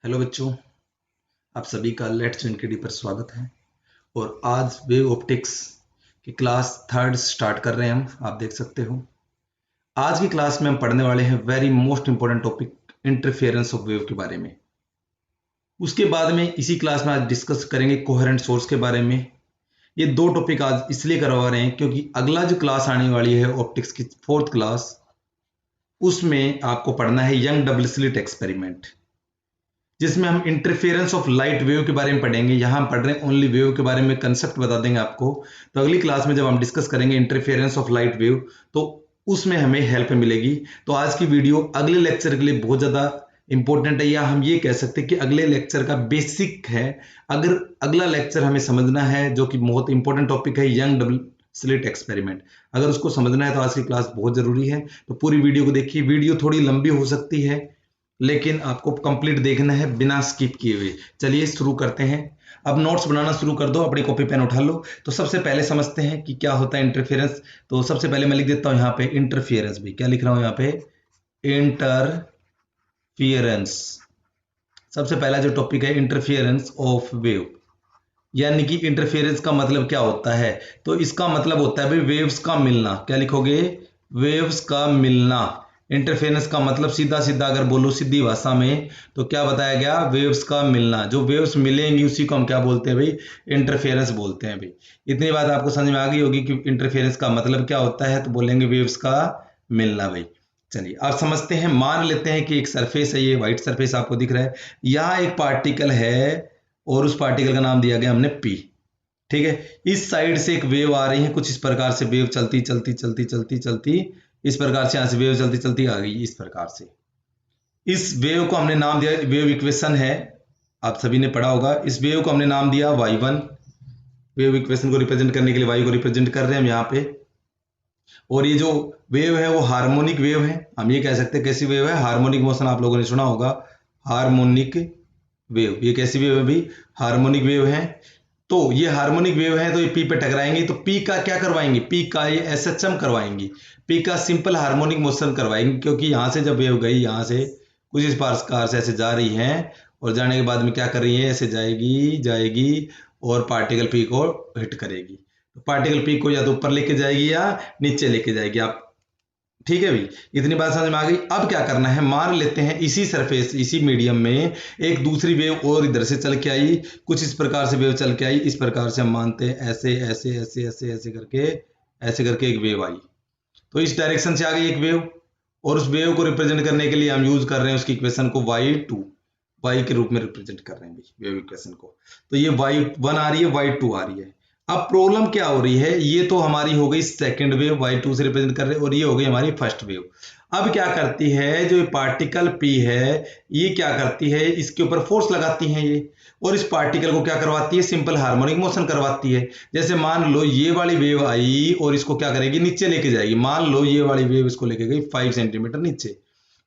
Hello बच्चों, आप सभी का लेट्स एनकेडी पर स्वागत है। और आज वेव ऑप्टिक्स की क्लास थर्ड स्टार्ट कर रहे हैं हम। आप देख सकते हो आज की क्लास में हम पढ़ने वाले हैं very most important topic interference of wave के बारे में। उसके बाद में इसी क्लास में आज डिस्कस करेंगे कोहेरेंट सोर्स के बारे में। ये दो टॉपिक आज इसलिए करवा रहे हैं क्योंकि अगला जो क्लास आने वाली है ऑप्टिक्स की फोर्थ क्लास, उसमें आपको पढ़ना है यंग डबल स्लिट एक्सपेरिमेंट, जिसमें हम इंटरफेरेंस ऑफ लाइट वेव के बारे में पढ़ेंगे। यहां हम पढ़ रहे हैं ओनली वेव के बारे में, कंसेप्ट बता देंगे आपको। तो अगली क्लास में जब हम डिस्कस करेंगे इंटरफेरेंस ऑफ लाइट वेव, तो उसमें हमें हेल्प मिलेगी। तो आज की वीडियो अगले लेक्चर के लिए बहुत ज़्यादा इंपॉर्टेंट है, या हम ये कह सकते हैं कि अगले लेक्चर का बेसिक है। अगर अगला लेक्चर हमें समझना है, जो कि बहुत इंपॉर्टेंट टॉपिक है यंग डबल स्लिट एक्सपेरिमेंट, अगर उसको समझना है तो आज की क्लास बहुत ज़रूरी है। तो पूरी वीडियो को देखिए। वीडियो थोड़ी लंबी हो सकती है, लेकिन आपको कंप्लीट देखना है बिना स्किप किए हुए। चलिए शुरू करते हैं। अब नोट्स बनाना शुरू कर दो, अपनी कॉपी पेन उठा लो। तो सबसे पहले समझते हैं कि क्या होता है इंटरफेरेंस। तो सबसे पहले मैं लिख देता हूं यहाँ पे इंटरफियरेंस। भी क्या लिख रहा हूं यहाँ पे? इंटरफियरेंस। सबसे पहला जो टॉपिक है इंटरफियरेंस ऑफ वेव, यानी कि इंटरफेरेंस का मतलब क्या होता है। तो इसका मतलब होता है भाई वेव्स का मिलना। क्या लिखोगे? वेव्स का मिलना। इंटरफेरेंस का मतलब सीधा सीधा अगर बोलो सीधी भाषा में, तो क्या बताया गया? वेव्स का मिलना। जो वेव्स मिलेंगी उसी को हम क्या बोलते हैं भाई? इंटरफेरेंस बोलते हैं भाई। इतनी बात आपको समझ में आ गई होगी कि इंटरफेरेंस का मतलब क्या होता है। तो बोलेंगे वेव्स का मिलना भाई। चलिए अब समझते हैं। मान लेते हैं कि एक सरफेस है, ये व्हाइट सरफेस आपको दिख रहा है। यहाँ एक पार्टिकल है और उस पार्टिकल का नाम दिया गया हमने पी। ठीक है, इस साइड से एक वेव आ रही है, कुछ इस प्रकार से वेव चलती चलती चलती चलती चलती इस प्रकार से, यहां से वेव चलती चलती आ गई इस प्रकार से। इस वेव को हमने नाम दिया, वेव इक्वेशन है, आप सभी ने पढ़ा होगा। इस वेव को हमने नाम दिया y1। वेव इक्वेशन को रिप्रेजेंट करने के लिए y को रिप्रेजेंट कर रहे हैं हम यहाँ पे। और ये जो वेव है वो हार्मोनिक वेव है। हम ये कह सकते हैं कैसी वेव है? हार्मोनिक मोशन आप लोगों ने सुना होगा, हार्मोनिक वेव। ये कैसी वेव है भाई? हार्मोनिक वेव है। तो ये हार्मोनिक वेव है, तो ये पी पे टकराएंगे तो पी का क्या करवाएंगे? पी का ये एसएचएम करवाएंगी। पी का सिंपल हार्मोनिक मोशन करवाएंगे, क्योंकि यहां से जब वेव गई, यहां से कुछ इस प्रकार से ऐसे जा रही है, और जाने के बाद में क्या कर रही है? ऐसे जाएगी जाएगी और पार्टिकल पी को हिट करेगी। तो पार्टिकल पी को या तो ऊपर लेके जाएगी या नीचे लेके जाएगी। आप ठीक है भाई, इतनी बात समझ में आ गई। अब क्या करना है? मान लेते हैं इसी सरफेस, इसी मीडियम में एक दूसरी वेव और इधर से चल के आई, कुछ इस प्रकार से वेव चल के आई। इस प्रकार से हम मानते हैं ऐसे ऐसे ऐसे ऐसे ऐसे करके एक वेव आई। तो इस डायरेक्शन से आ गई एक वेव, और उस वेव को रिप्रेजेंट करने के लिए हम यूज कर रहे हैं उसकी इक्वेशन को y2। y के रूप में रिप्रेजेंट कर रहे हैं भाई वेव इक्वेशन को। तो ये y1 आ रही है, y2 आ रही है। अब प्रॉब्लम क्या हो रही है? ये तो हमारी हो गई सेकंड वेव, y2 से रिप्रेजेंट कर रहे हैं, और ये हो गई हमारी फर्स्ट वेव। अब क्या करती है? जो पार्टिकल p है, ये क्या करती है? इसके ऊपर फोर्स लगाती है ये, और इस पार्टिकल को क्या करवाती है? सिंपल हार्मोनिक मोशन करवाती है। जैसे मान लो ये वाली वेव आई और इसको क्या करेगी? नीचे लेके जाएगी। मान लो ये वाली वेव इसको लेके गई 5 सेंटीमीटर नीचे,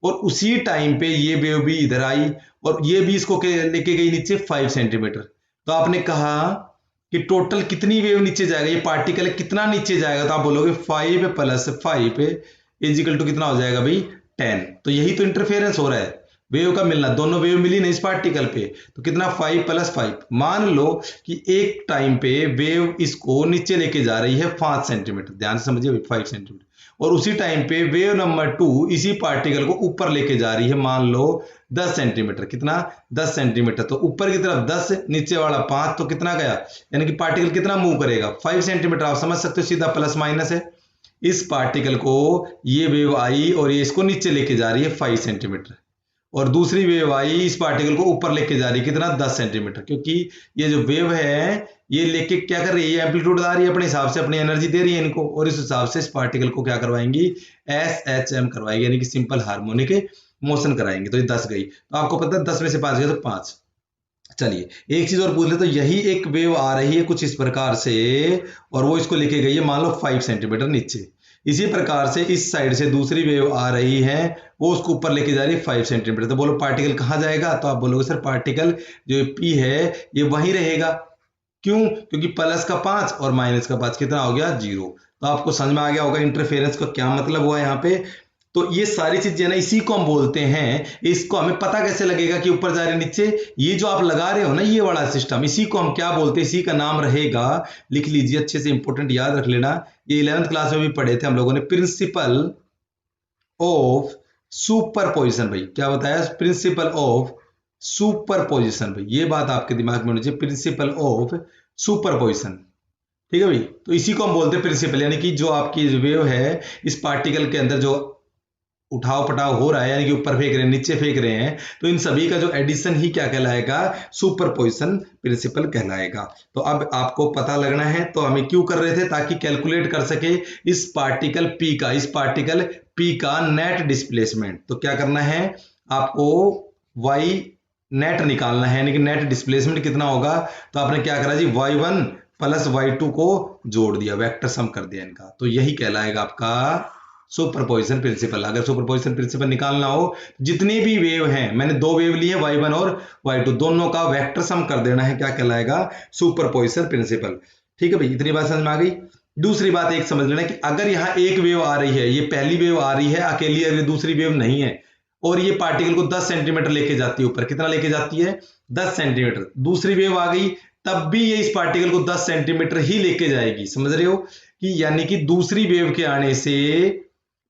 और उसी टाइम पे ये वेव भी इधर आई और ये भी इसको लेके गई नीचे 5 सेंटीमीटर। तो आपने कहा कि टोटल कितनी वेव नीचे जाएगा? ये पार्टिकल कितना नीचे जाएगा? तो आप बोलोगे 5 प्लस 5 इजिकल टू कितना हो जाएगा भाई? 10। तो यही तो इंटरफेरेंस हो रहा है, वेव का मिलना। दोनों वेव मिली ना इस पार्टिकल पे, तो कितना? 5 प्लस 5। मान लो कि एक टाइम पे वेव इसको नीचे लेके जा रही है 5 सेंटीमीटर, ध्यान से समझिए 5 सेंटीमीटर, और उसी टाइम पे वेव नंबर 2 इसी पार्टिकल को ऊपर लेके जा रही है, मान लो 10 सेंटीमीटर। कितना? 10 सेंटीमीटर। तो ऊपर की तरफ 10, नीचे वाला 5, तो कितना गया? यानी कि पार्टिकल कितना मूव करेगा? 5 सेंटीमीटर। आप समझ सकते हो, सीधा प्लस माइनस है। इस पार्टिकल को ये वेव आई और ये इसको नीचे लेके जा रही है 5 सेंटीमीटर, और दूसरी वेव आई इस पार्टिकल को ऊपर लेके जा रही है, कितना? 10 सेंटीमीटर। क्योंकि ये जो वेव है ये लेके क्या कर रही है? एम्पलीट्यूड आ रही है, अपने हिसाब से अपनी एनर्जी दे रही है इनको, और इस हिसाब से इस पार्टिकल को क्या करवाएंगी? SHM करवाएगी, यानी कि सिंपल हार्मोनिक मोशन कराएंगे। तो ये 10 गई। तो आपको पता है 10 में से 5 गया तो 5। चलिए एक चीज और पूछ ले, तो यही एक वेव आ रही है कुछ इस प्रकार से, और वो इसको लेके गई है मान लो 5 सेंटीमीटर नीचे। इसी प्रकार से इस साइड से दूसरी वेव आ रही है, वो उसको ऊपर लेके जा रही है 5 सेंटीमीटर। तो बोलो पार्टिकल कहाँ जाएगा? तो आप बोलोगे सर पार्टिकल जो पी है ये वहीं रहेगा। क्यों? क्योंकि प्लस का 5 और माइनस का 5 कितना हो गया? 0। तो आपको समझ में आ गया होगा इंटरफेरेंस का क्या मतलब हुआ यहाँ पे। तो ये सारी चीजें ना इसी को हम बोलते हैं। इसको हमें पता कैसे लगेगा कि ऊपर जा रहे नीचे, ये जो आप लगा रहे हो ना ये वाला सिस्टम, इसी को हम क्या बोलते हैं, इसी का नाम रहेगा, लिख लीजिए अच्छे से, इंपॉर्टेंट याद रख लेना। ये 11th क्लास में भी पढ़े थे हम लोगों ने, प्रिंसिपल ऑफ सुपरपोजिशन। भाई क्या बताया, प्रिंसिपल ऑफ सुपरपोजिशन। भाई ये बात आपके दिमाग में होनी चाहिए, प्रिंसिपल ऑफ सुपरपोजिशन। ठीक है भाई, तो इसी को हम बोलते हैं प्रिंसिपल, यानी कि जो आपकी वेव है इस पार्टिकल के अंदर जो उठाव पटाव हो रहा है, यानी कि ऊपर फेंक रहे हैं नीचे फेंक रहे हैं, तो इन सभी का जो एडिशन ही क्या कहलाएगा, सुपरपोजिशन प्रिंसिपल कहलाएगा। तो अब आपको पता लगना है, तो हमें क्यों कर रहे थे, ताकि कैलकुलेट कर सके इस पार्टिकल P का नेट डिस्प्लेसमेंट। तो क्या करना है आपको, y नेट निकालना है, यानी कि नेट डिस्प्लेसमेंट कितना होगा। तो आपने क्या करा जी, y1 प्लस y2 को जोड़ दिया, वेक्टर सम कर दिया इनका, तो यही कहलाएगा आपका सुपरपोजिशन प्रिंसिपल। अगर सुपरपोजिशन प्रिंसिपल निकालना हो, जितनी भी वेव हैं, मैंने दो वेव ली है y1 और y2, दोनों का वेक्टर सम कर देना है, क्या कहलाएगा, सुपरपोजिशन प्रिंसिपल। ठीक है भाई, इतनी बात समझ में आ गई। दूसरी बात एक समझ लेना कि अगर यहाँ एक वेव आ रही है, ये पहली वेव आ रही है अकेली, अगर दूसरी वेव नहीं है, और ये पार्टिकल को 10 सेंटीमीटर लेके जाती है ऊपर, कितना लेके जाती है, 10 सेंटीमीटर, दूसरी वेव आ गई तब भी ये इस पार्टिकल को 10 सेंटीमीटर ही लेके जाएगी। समझ रहे हो कि यानी कि दूसरी वेव के आने से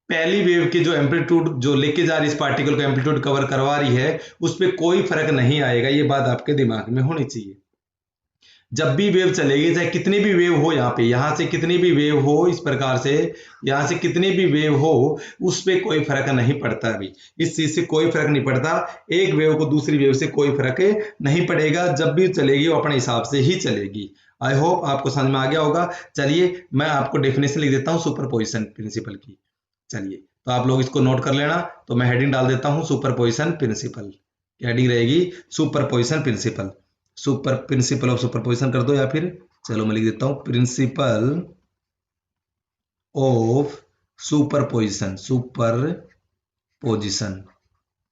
पहली वेव के जो एम्पलीट्यूड जो लेके जा रही है इस पार्टिकल को, एम्पलीट्यूड कवर करवा रही है, उस पर कोई फर्क नहीं आएगा। ये बात आपके दिमाग में होनी चाहिए। जब भी वेव चलेगी, चाहे कितनी भी वेव हो, यहाँ पे यहां से कितनी भी वेव हो, इस प्रकार से यहां से कितनी भी वेव हो, उस पर कोई फर्क नहीं पड़ता अभी, इस चीज से कोई फर्क नहीं पड़ता। एक वेव को दूसरी वेव से कोई फर्क नहीं पड़ेगा, जब भी चलेगी वो अपने हिसाब से ही चलेगी। आई होप आपको समझ में आ गया होगा। चलिए मैं आपको डेफिनेशन लिख देता हूँ सुपरपोजिशन प्रिंसिपल की। चलिए तो आप लोग इसको नोट कर लेना, तो मैं हेडिंग डाल देता हूं सुपरपोजिशन प्रिंसिपल। हेडिंग रहेगी superposition principle, super principle of superposition कर दो, या फिर चलो मैं लिख देता हूं प्रिंसिपल ऑफ सुपरपोजिशन, सुपरपोजिशन।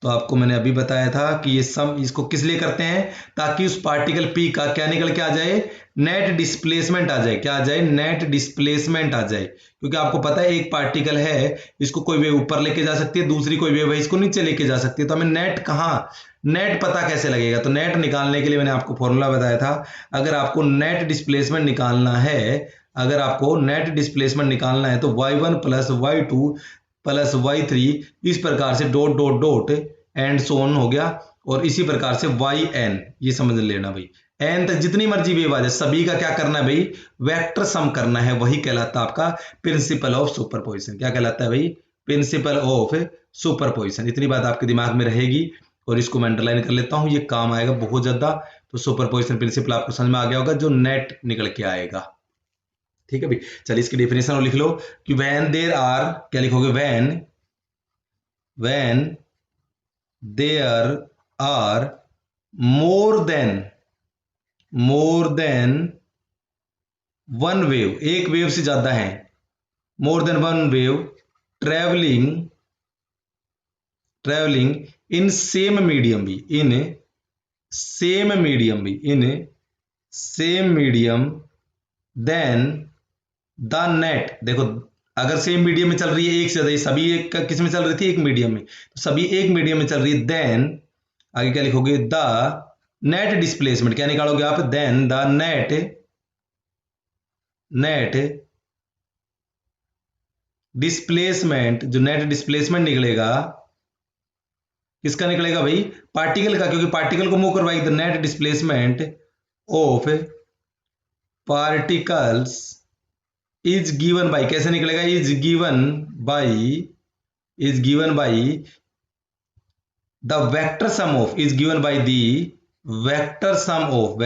तो आपको मैंने अभी बताया था कि ये सम इसको किस लिए करते हैं, ताकि उस पार्टिकल P का क्या निकल के आ जाए, नेट डिस्प्लेसमेंट आ जाए। क्या आ जाए, नेट डिस्प्लेसमेंट आ जाए। क्योंकि आपको पता है एक पार्टिकल है, इसको कोई वेव ऊपर लेके जा सकती है, दूसरी कोई वेव है इसको नीचे लेके जा सकती है। तो हमें नेट कहाँ, नेट पता कैसे लगेगा, तो नेट निकालने के लिए मैंने आपको फॉर्मूला बताया था। अगर आपको नेट डिस्प्लेसमेंट निकालना है, अगर आपको नेट डिस्प्लेसमेंट निकालना है, तो y1 plus y2 plus y3, इस प्रकार से dot dot dot and so on हो गया, और इसी प्रकार से yn, ये समझ लेना भाई, n तक जितनी मर्जी वेव आ जाए, सभी का क्या करना है भाई, वेक्टर सम करना है। वही कहलाता है आपका प्रिंसिपल ऑफ सुपरपोजिशन। क्या कहलाता है भाई, प्रिंसिपल ऑफ सुपरपोजिशन। इतनी बात आपके दिमाग में रहेगी, और इसको मैं अंडरलाइन कर लेता हूं, ये काम आएगा बहुत ज्यादा। तो सुपरपोजिशन प्रिंसिपल आपको समझ में आ गया होगा, जो नेट निकल के आएगा। ठीक है भाई, चलिए इसकी डेफिनेशन लिख लो कि व्हेन देयर आर, क्या लिखोगे, when there are more than one wave, एक वेव से ज्यादा है, more than one wave travelling in same medium भी, in same medium then the net. देखो अगर सेम मीडियम में चल रही है, एक से ज्यादा, सभी एक किस में चल रही थी, एक मीडियम में, तो सभी एक मीडियम में चल रही है, देन आगे क्या लिखोगे, द नेट डिस्प्लेसमेंट। क्या निकालोगे आप, देन द नेट डिस्प्लेसमेंट, जो नेट डिस्प्लेसमेंट निकलेगा, किसका निकलेगा भाई, पार्टिकल का, क्योंकि पार्टिकल को मूव करवाएगी। The net displacement of particles is given by, कैसे निकलेगा, is given by the vector sum of, is given by the vector sum of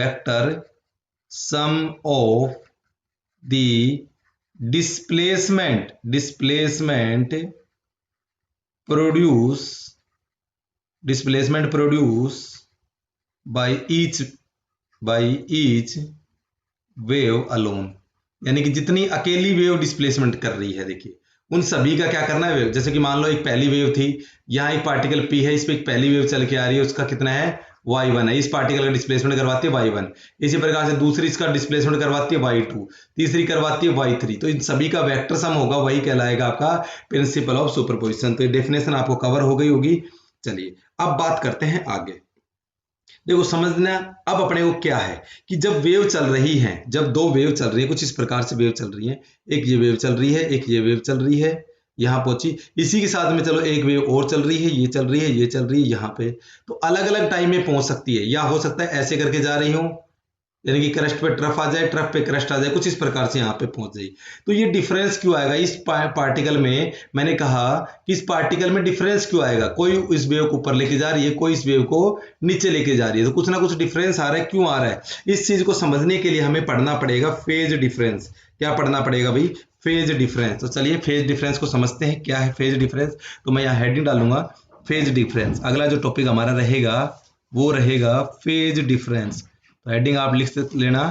the displacement produce by each wave alone. यानी कि जितनी अकेली wave displacement कर रही है, देखिए उन सभी का क्या करना है वेव। जैसे कि मान लो एक पहली वेव थी, यहाँ एक पार्टिकल P है, इस पे एक पहली वेव चल के आ रही है, उसका कितना है y1 है, इस पार्टिकल का डिस्प्लेसमेंट करवाती है y1। इसी प्रकार से दूसरी इसका डिस्प्लेसमेंट करवाती है y2, तीसरी करवाती है y3। तो इन सभी का वेक्टर सम होगा, वही कहलाएगा आपका प्रिंसिपल ऑफ सुपरपोजिशन। तो ये डेफिनेशन आपको कवर हो गई होगी। चलिए अब बात करते हैं आगे। देखो समझना अब अपने को क्या है कि जब वेव चल रही है, जब दो वेव चल रही है, कुछ इस प्रकार से वेव चल रही है, एक ये वेव चल रही है, एक ये वेव चल रही है, यहाँ पहुंची, इसी के साथ में चलो एक वेव और चल रही है, ये चल रही है, ये चल रही है यहाँ पे, तो अलग अलग टाइम में पहुंच सकती है, या हो सकता है ऐसे करके जा रही हूँ, यानी कि क्रस्ट पे ट्रफ आ जाए, ट्रफ पे क्रस्ट आ जाए, कुछ इस प्रकार से यहाँ पे पहुंच जाए। तो ये डिफरेंस क्यों आएगा इस पार्टिकल में? मैंने कहा कि इस पार्टिकल में डिफरेंस क्यों आएगा, कोई इस वेव को ऊपर लेके जा रही है, कोई इस वेव को नीचे लेके जा रही है, तो कुछ ना कुछ डिफरेंस आ रहा है। क्यों आ रहा है? इस चीज को समझने के लिए हमें पढ़ना पड़ेगा फेज डिफरेंस। क्या पढ़ना पड़ेगा भाई? Phase difference. तो चलिए फेज डिफरेंस को समझते हैं, क्या है फेज डिफरेंस। तो मैं यहाँ हेडिंग डालूंगा फेज डिफरेंस। अगला जो टॉपिक हमारा रहेगा वो रहेगा फेज डिफरेंस। तो हेडिंग आप लिख लेना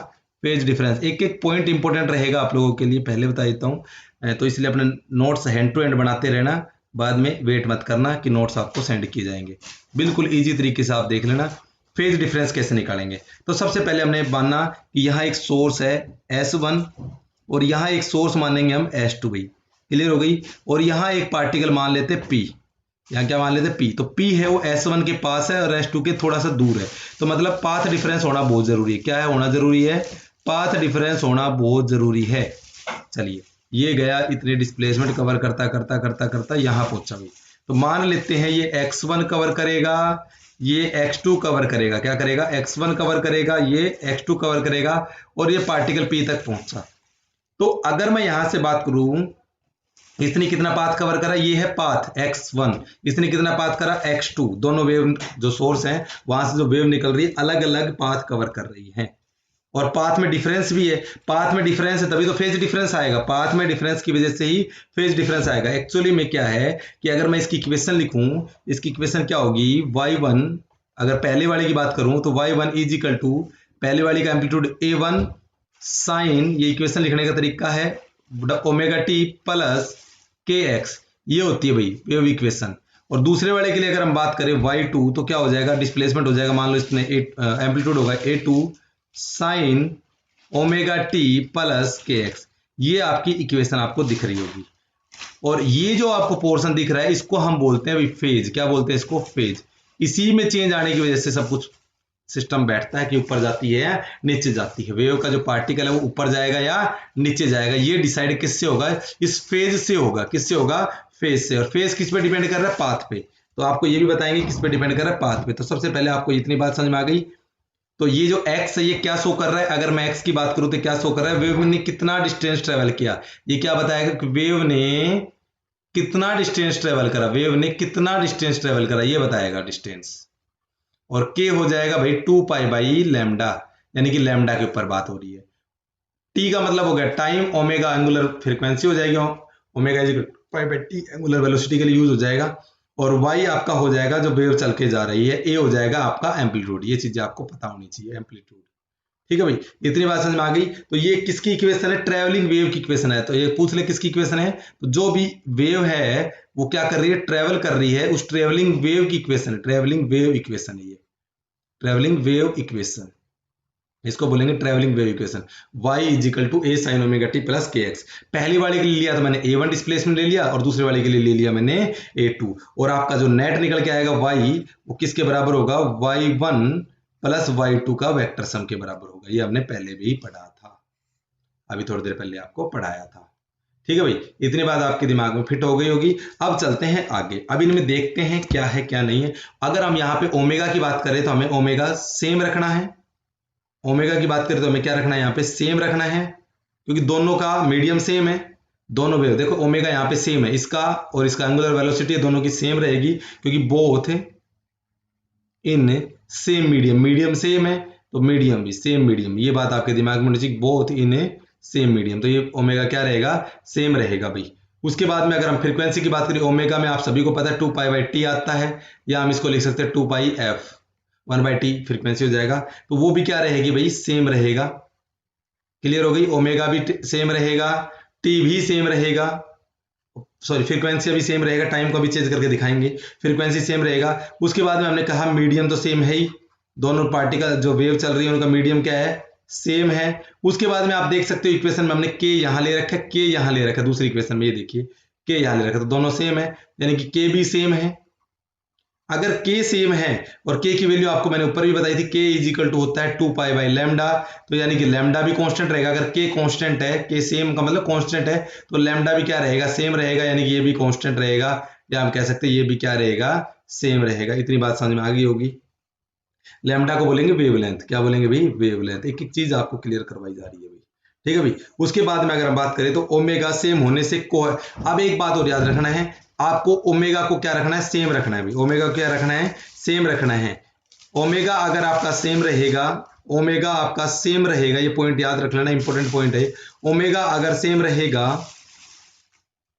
पेज डिफरेंस। एक एक पॉइंट इंपॉर्टेंट रहेगा आप लोगों के लिए, पहले बता देता हूँ। तो इसलिए अपने नोट्स हैंड टू हैंड बनाते रहना, बाद में वेट मत करना कि नोट्स आपको सेंड किए जाएंगे। बिल्कुल इजी तरीके से आप देख लेना फेज डिफरेंस कैसे निकालेंगे। तो सबसे पहले हमने मानना कि यहाँ एक सोर्स है S1 और यहाँ एक सोर्स मानेंगे हम S2 भाई, क्लियर हो गई। और यहाँ एक पार्टिकल मान लेते P, यहाँ क्या मान लेते P, तो P है वो S1 के पास है और S2 के थोड़ा सा दूर है। तो मतलब पाथ डिफरेंस होना बहुत जरूरी है। क्या है होना जरूरी है? पाथ डिफरेंस होना बहुत जरूरी है। चलिए ये गया, इतने डिस्प्लेसमेंट कवर करता करता करता करता यहाँ पहुंचा भाई। तो मान लेते हैं ये x1 कवर करेगा, ये x2 कवर करेगा। क्या करेगा? x1 कवर करेगा, ये x2 कवर करेगा, और ये पार्टिकल P तक पहुंचा। तो अगर मैं यहां से बात करूं, इसने कितना पाथ कवर करा? ये है पाथ x1। इसने कितना पाथ करा? x2। दोनों वेव जो सोर्स हैं वहां से जो वेव निकल रही है अलग अलग पाथ कवर कर रही है, और पाथ में डिफरेंस भी है। पाथ में डिफरेंस है तभी तो फेज डिफरेंस आएगा, पाथ में डिफरेंस की वजह से ही फेज डिफरेंस आएगा। एक्चुअली में क्या है कि अगर मैं इसकी इक्वेशन लिखूं, इसकी इक्वेशन क्या होगी? y1, अगर पहले वाले की बात करूं तो y1 इज इक्वल टू, पहले वाली का एम्पलीट्यूड a1 साइन, ये इक्वेशन लिखने का तरीका है, ओमेगा टी प्लस kx, ये होती है भाई वेव इक्वेशन। और दूसरे वाले के लिए अगर हम बात करें y2, तो क्या हो जाएगा? डिस्प्लेसमेंट हो जाएगा, मान लो इसमें एम्पलीट्यूड होगा a2 sign omega T plus kx। ये आपकी इक्वेशन आपको दिख रही होगी। और ये जो आपको पोर्शन दिख रहा है इसको हम बोलते हैं फेज। क्या बोलते हैं इसको? फेज। इसी में चेंज आने की वजह से सब कुछ सिस्टम बैठता है कि ऊपर जाती है या नीचे जाती है, वेव का जो पार्टिकल है वो ऊपर जाएगा या नीचे जाएगा। ये डिसाइड किससे होगा? इस फेज से होगा। किससे होगा? फेज से। और फेज किस पे डिपेंड कर रहा है? पाथ पे। तो आपको ये भी बताएंगे किस पे डिपेंड कर रहा है? पाथ पे। तो सबसे पहले आपको इतनी बात समझ में आ गई। तो ये जो x है ये क्या शो कर रहा है? अगर मैं x की बात करूं तो क्या शो कर रहा है? वेव ने कितना डिस्टेंस ट्रेवल किया, ये क्या बताएगा कि वेव ने कितना डिस्टेंस ट्रेवल करा, वेव ने कितना डिस्टेंस ट्रेवल करा, ये बताएगा डिस्टेंस। और k हो जाएगा भाई 2 पाई बाई लैम्डा, यानी कि लैम्डा के ऊपर बात हो रही है। t का मतलब हो गया टाइम, ओमेगा एंगुलर फ्रीक्वेंसी हो जाएगी, omega is pi by T angular velocity के लिए यूज हो जाएगा। और y आपका हो जाएगा जो वेव चल के जा रही है, a हो जाएगा आपका एम्पलीट्यूड। ये चीजें आपको पता होनी चाहिए, एम्पलीट्यूड। ठीक है भाई, इतनी बात समझ में आ गई। तो ये किसकी इक्वेशन है? ट्रेवलिंग वेव की इक्वेशन है। तो ये पूछ ले किसकी इक्वेशन है? तो जो भी वेव है वो क्या कर रही है? ट्रेवल कर रही है, उस ट्रेवलिंग वेव की इक्वेशन है। ट्रेवलिंग वेव इक्वेशन है ये, ट्रेवलिंग वेव इक्वेशन, इसको बोलेंगे travelling wave equation. y is equal to A sine omega T plus K X. पहली वाले के लिए लिया तो मैंने a1 डिस्प्लेसमेंट ले लिया, और दूसरे वाले के लिए ले लिया मैंने a2। और आपका जो नेट निकल के आएगा y, वो किसके बराबर होगा? y1 प्लस y2 का वेक्टर सम के बराबर होगा। ये हमने पहले भी पढ़ा था, अभी थोड़ी देर पहले आपको पढ़ाया था। ठीक है भाई, इतनी बात आपके दिमाग में फिट हो गई होगी। अब चलते हैं आगे, अब इनमें देखते हैं क्या है क्या नहीं है। अगर हम यहाँ पे ओमेगा की बात करें तो हमें ओमेगा सेम रखना है। ओमेगा की बात करें तो हमें क्या रखना है? यहाँ पे सेम रखना है, क्योंकि दोनों का मीडियम सेम है। दोनों वेव देखो, ओमेगा यहाँ पे सेम है, इसका और इसका एंगुलर वेलोसिटी दोनों की सेम रहेगी, क्योंकि both in same medium, medium same है तो मीडियम भी सेम मीडियम। ये बात आपके दिमाग में होनी चाहिए, बोथ इन सेम मीडियम। तो ये ओमेगा क्या रहेगा? सेम रहेगा भाई। उसके बाद में अगर हम फ्रीक्वेंसी की बात करें, ओमेगा में आप सभी को पता है 2 पाई बाई टी आता है, या हम इसको लिख सकते हैं 2 पाई एफ, 1 बाई टी फ्रीक्वेंसी हो जाएगा। तो वो भी क्या रहेगी भाई? सेम रहेगा। क्लियर हो गई? ओमेगा भी सेम रहेगा, टी भी सेम रहेगा, सॉरी फ्रीक्वेंसी भी सेम रहेगा, टाइम को भी चेंज करके दिखाएंगे, फ्रीक्वेंसी सेम रहेगा। उसके बाद में हमने कहा मीडियम तो सेम है ही, दोनों पार्टिकल जो वेव चल रही है उनका मीडियम क्या है, सेम है। उसके बाद में आप देख सकते हो इक्वेशन में हमने के यहां ले रखा है, के यहां ले रखा है, दूसरी इक्वेशन में ये देखिए के यहां ले रखा है, तो दोनों सेम है, यानी कि के भी सेम है। अगर के सेम है और के की वैल्यू आपको मैंने ऊपर भी बताई थी, के इज इक्वल टू होता है 2 पाई बाई लैम्डा, तो यानी कि लैम्डा भी कांस्टेंट रहेगा। अगर के कांस्टेंट है, के सेम का मतलब कांस्टेंट है, तो लैम्डा भी क्या रहेगा, सेम रहेगा, यानी कि ये भी कांस्टेंट रहेगा, या हम कह सकते हैं ये भी क्या रहेगा, सेम रहेगा। इतनी बात समझ में आ गई होगी। लैम्डा को बोलेंगे वेवलेंथ, क्या बोलेंगे भाई, वेवलेंथ। एक एक चीज आपको क्लियर करवाई जा रही है भाई, ठीक है भाई। उसके बाद में अगर हम बात करें तो ओमेगा सेम होने से को, अब एक बात और याद रखना है आपको, ओमेगा को क्या रखना है, सेम रखना है भाई। ओमेगा को क्या रखना है, सेम रखना है। ओमेगा अगर आपका सेम रहेगा, ओमेगा आपका सेम रहेगा, ये पॉइंट याद रख लेना, इंपॉर्टेंट पॉइंट है। ओमेगा अगर सेम रहेगा,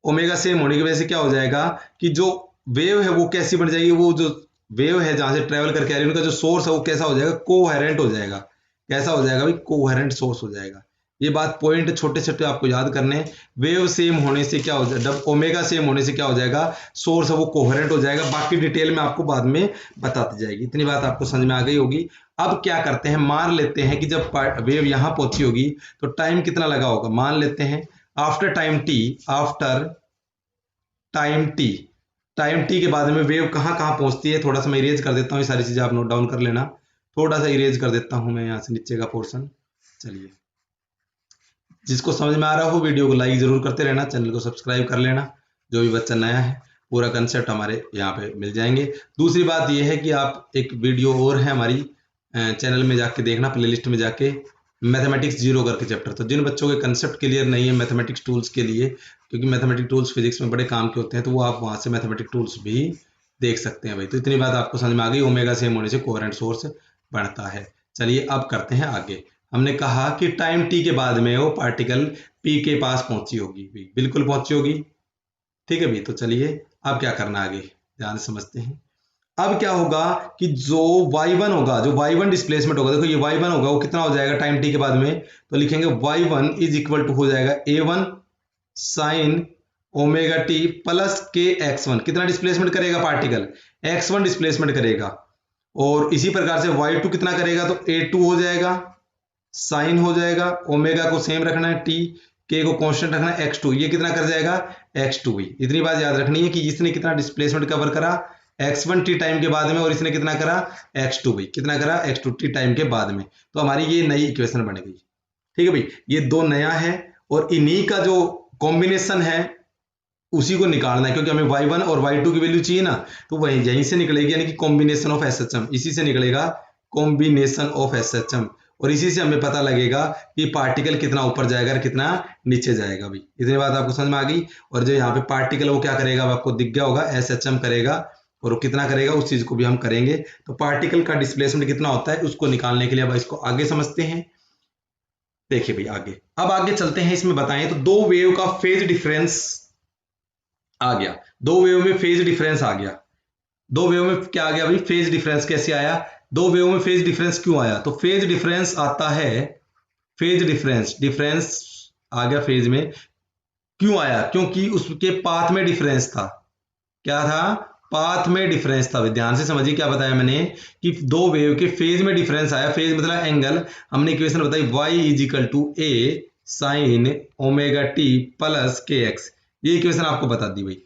ओमेगा सेम होने की वजह से क्या हो जाएगा कि जो वेव है वो कैसी बन जाएगी, वो जो वेव है जहां से ट्रेवल करके आ रही है उनका जो सोर्स है वो कैसा हो जाएगा, कोहेरेंट हो जाएगा। कैसा हो जाएगा भाई, कोहेरेंट सोर्स हो जाएगा। ये बात पॉइंट छोटे छोटे आपको याद करने हैं। वेव सेम होने से क्या हो जाएगा, जब ओमेगा सेम होने से क्या हो जाएगा, सोर्स है वो कोहेरेंट हो जाएगा। बाकी डिटेल में आपको बाद में बताती जाएगी। इतनी बात आपको समझ में आ गई होगी। अब क्या करते हैं, मान लेते हैं कि जब वेव यहां पहुंची होगी तो टाइम कितना लगा होगा, मान लेते हैं after time T, after time T, time T के बाद में वेव कहाँ कहाँ पहुंचती है, थोड़ा सा मैं इरेज कर देता हूँ, ये सारी चीजें आप नोट डाउन कर लेना। थोड़ा सा इरेज कर देता हूँ मैं यहाँ से नीचे का पोर्शन। चलिए, जिसको समझ में आ रहा हो वीडियो को लाइक जरूर करते रहना, चैनल को सब्सक्राइब कर लेना। जो भी बच्चा नया है पूरा कंसेप्ट हमारे यहाँ पे मिल जाएंगे। दूसरी बात यह है कि आप एक वीडियो और है हमारी चैनल में जाके देखना, प्लेलिस्ट में जाके, मैथमेटिक्स जीरो करके चैप्टर। तो जिन बच्चों के कंसेप्ट क्लियर नहीं है मैथमेटिक्स टूल्स के लिए, क्योंकि मैथमेटिक्स टूल्स फिजिक्स में बड़े काम के होते हैं, तो वो आप वहां से मैथमेटिक्स टूल्स भी देख सकते हैं भाई। तो इतनी बात आपको समझ में आ गई, ओमेगा सेम होने से कोहेरेंट सोर्स बढ़ता है। चलिए अब करते हैं आगे। हमने कहा कि टाइम टी के बाद में वो पार्टिकल पी के पास पहुंची होगी, बिल्कुल पहुंची होगी, ठीक है भाई। तो चलिए अब क्या करना आगे, ध्यान से समझते हैं। अब क्या होगा कि जो y1 होगा, जो y1 डिस्प्लेसमेंट होगा, देखो ये y1 होगा, वो कितना हो जाएगा टाइम t के बाद में, तो लिखेंगे y1 इज इक्वल टू हो जाएगा a1 sign omega T plus के x1। कितना डिस्प्लेसमेंट करेगा पार्टिकल, x1 डिस्प्लेसमेंट करेगा। और इसी प्रकार से y2 कितना करेगा, तो a2 हो जाएगा, साइन हो जाएगा, ओमेगा को सेम रखना है, टी के को कांस्टेंट रखना है, x2 ये कितना कर जाएगा, x2 भी। इतनी बात याद रखनी है कि इसने कितना डिस्प्लेसमेंट कवर करा, x1 टी टाइम के बाद में, और इसने कितना करा, x2 भी कितना करा, x2 टी टाइम के बाद में। तो हमारी ये नई इक्वेशन बन गई, ठीक है भाई। ये दो नया है और इन्हीं का जो कॉम्बिनेशन है उसी को निकालना है, क्योंकि हमें y1 और y2 की वैल्यू चाहिए ना, तो वही यहीं से निकलेगी, यानी कि कॉम्बिनेशन ऑफ SHM, इसी से निकलेगा कॉम्बिनेशन ऑफ SHM। और इसी से हमें पता लगेगा कि पार्टिकल कितना ऊपर जाएगा और कितना नीचे जाएगा भाई। इतनी बात आपको समझ में आ गई। और जो यहाँ पे पार्टिकल वो क्या करेगा, आपको दिख गया होगा, SHM करेगा, और वो कितना करेगा उस चीज को भी हम करेंगे। तो पार्टिकल का डिस्प्लेसमेंट कितना होता है उसको निकालने के लिए अब इसको आगे समझते हैं। देखिए भाई आगे, अब आगे चलते हैं, इसमें बताएं तो दो वेव का फेज डिफरेंस आ गया, दो वेव में फेज डिफरेंस आ गया। दो वेव में क्या आ गया भाई, फेज डिफरेंस कैसे आया, दो वेव में फेज डिफरेंस क्यों आया, तो फेज डिफरेंस आता है, फेज डिफरेंस, डिफरेंस आ गया फेज में, क्यों आया, क्योंकि उसके पाथ में डिफरेंस था। क्या था, पाथ में डिफरेंस था। ध्यान से समझिए क्या बताया मैंने, कि दो वेव के फेज में डिफरेंस आया, फेज मतलब एंगल। हमने इक्वेशन बताई y is equal to a sine omega T plus K X, ये इक्वेशन आपको बता दी भाई।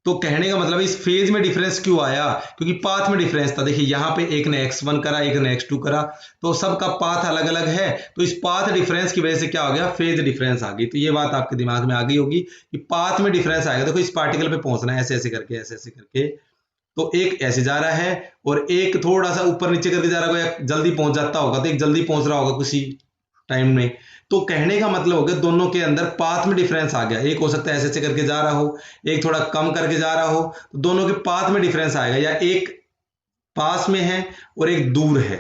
तो कहने का मतलब इस फेज में डिफरेंस क्यों आया, क्योंकि पाथ में डिफरेंस था। देखिए यहाँ पे एक ने x1 करा, एक ने x2 करा, तो सबका पाथ अलग अलग है, तो इस पाथ डिफरेंस की वजह से क्या हो गया, फेज डिफरेंस आ गई। तो ये बात आपके दिमाग में आ गई होगी कि पाथ में डिफरेंस आएगा। देखो इस पार्टिकल पे पहुंचना है ऐसे ऐसे करके, ऐसे ऐसे करके, तो एक ऐसे जा रहा है और एक थोड़ा सा ऊपर नीचे करके जा रहा होगा, या जल्दी पहुंच जाता होगा, तो एक जल्दी पहुंच रहा होगा किसी टाइम में। तो कहने का मतलब हो गया दोनों के अंदर पाथ में डिफरेंस आ गया। एक हो सकता है ऐसे ऐसे करके जा रहा हो, एक थोड़ा कम करके जा रहा हो, तो दोनों के पाथ में डिफरेंस आएगा, या एक पास में है और एक दूर है,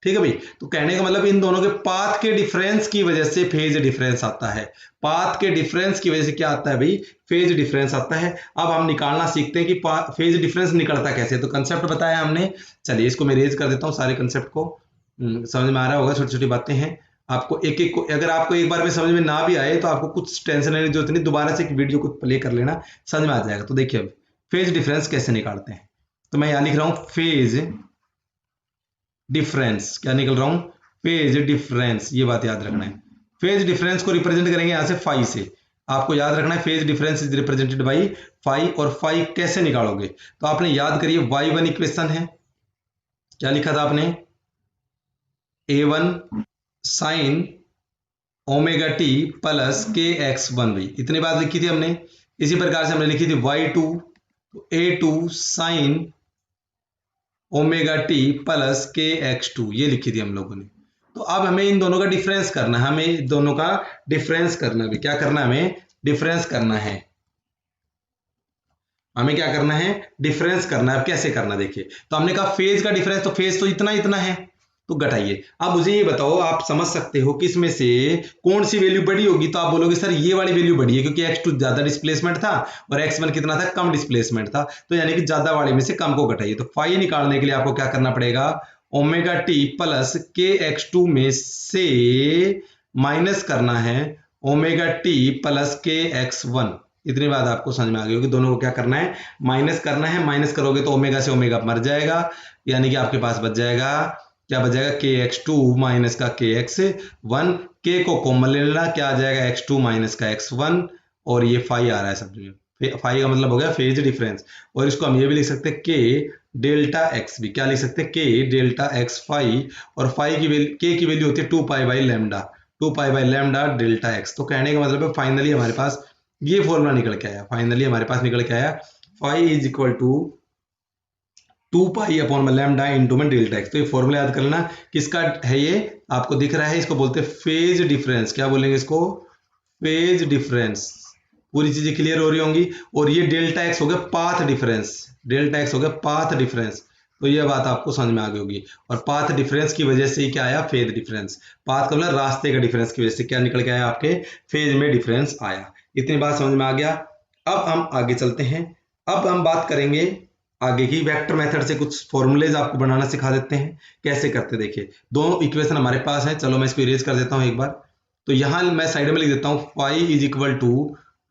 ठीक है भाई। तो कहने का मतलब इन दोनों के पाथ के डिफरेंस की वजह से फेज डिफरेंस आता है। पाथ के डिफरेंस की वजह से क्या आता है भाई, फेज डिफरेंस आता है। अब हम निकालना सीखते हैं कि फेज डिफरेंस निकलता कैसे। तो कंसेप्ट बताया हमने, चलिए इसको मैं रेज कर देता हूँ, सारे कंसेप्ट को समझ में आ रहा होगा, छोटी छोटी बातें हैं। आपको एक एक को, अगर आपको एक बार में समझ में ना भी आए तो आपको कुछ टेंशन लेने की जरूरत नहीं, दोबारा से एक वीडियो को प्ले कर लेना, समझ में आ जाएगा। तो देखिए अब फेज डिफरेंस कैसे निकालते हैं, तो मैं यहां लिख रहा हूं फेज डिफरेंस, क्या निकल रहा हूं, फेज डिफरेंस, ये बात याद रखना है। फेज डिफरेंस को रिप्रेजेंट करेंगे यहां से फाई से, आपको याद रखना है phase difference is represented by phi. और फाई कैसे निकालोगे, तो आपने याद करिए y1 इक्वेशन है, क्या लिखा था आपने, a1 sign omega T plus K X one भाई, इतनी बात लिखी थी हमने। इसी प्रकार से हमने लिखी थी y2 a2 sign omega T plus K x to, ये लिखी थी हम लोगों ने। तो अब हमें इन दोनों का डिफरेंस करना है, हमें इन दोनों का डिफरेंस करना है, क्या करना है, हमें डिफरेंस करना है, हमें क्या करना है, डिफरेंस करना है। कैसे करना, देखिए, तो हमने कहा फेज का डिफरेंस, तो फेज तो इतना इतना है, तो घटाइए। अब मुझे ये बताओ, आप समझ सकते हो कि इसमें से कौन सी वैल्यू बड़ी होगी, तो आप बोलोगे सर ये वाली वैल्यू बड़ी है, क्योंकि x2 ज्यादा डिस्प्लेसमेंट था और x1 कितना था, कम डिस्प्लेसमेंट था, तो यानी कि ज्यादा वाले में से कम को घटाइए। तो फाई निकालने के लिए आपको क्या करना पड़ेगा, ओमेगा टी प्लस के x2 में से माइनस करना है ओमेगा टी प्लस के x1। इतनी बात आपको समझ में आ गई होगी, दोनों को क्या करना है, माइनस करना है। माइनस करोगे तो ओमेगा से ओमेगा मर जाएगा, यानी कि आपके पास बच जाएगा, क्या बच जाएगा, के एक्स टू माइनस का के एक्स वन, के को कॉमन ले लेना, क्या आ जाएगा, एक्स टू माइनस का एक्स वन, और ये फाई आ रहा है सब में, फाई का मतलब हो गया फेज डिफरेंस। और इसको हम ये भी लिख सकते हैं के डेल्टा एक्स भी, क्या लिख सकते हैं, के डेल्टा एक्स फाई, और फाई की वैल्यू, के की वैल्यू होती है 2 pi by lambda, 2 pi by lambda delta X. तो कहने का मतलब है फाइनली हमारे पास ये फॉर्मूला निकल के आया, फाइनली हमारे पास निकल के आया, phi is equal to 2 pi upon lambda into में डेल्टा एक्स। तो ये फॉर्मूला याद कर लेना, किसका है ये, आपको दिख रहा है, इसको बोलते हैं फेज डिफरेंस, क्या बोलेंगे इसको, फेज डिफरेंस। पूरी चीजें क्लियर हो रही होंगी। और ये डेल्टा एक्स हो गया पाथ डिफरेंस, डेल्टा एक्स हो गया पाथ डिफरेंस, तो ये बात आपको समझ में आ गई होगी। और पाथ डिफरेंस की वजह से ही क्या आया, फेज डिफरेंस, पाथ का मतलब रास्ते का डिफरेंस की वजह से क्या निकल के आया, आपके फेज में डिफरेंस आया। इतनी बात समझ में आ गया। अब हम आगे चलते हैं, अब हम बात करेंगे आगे की, वेक्टर मेथड से कुछ फॉर्मूलेज आपको बनाना सिखा देते हैं, कैसे करते देखिए। दो इक्वेशन हमारे पास है, चलो मैं इसको इरेज कर देता हूं एक बार। तो यहां मैं साइड में लिख देता हूं phi is equal to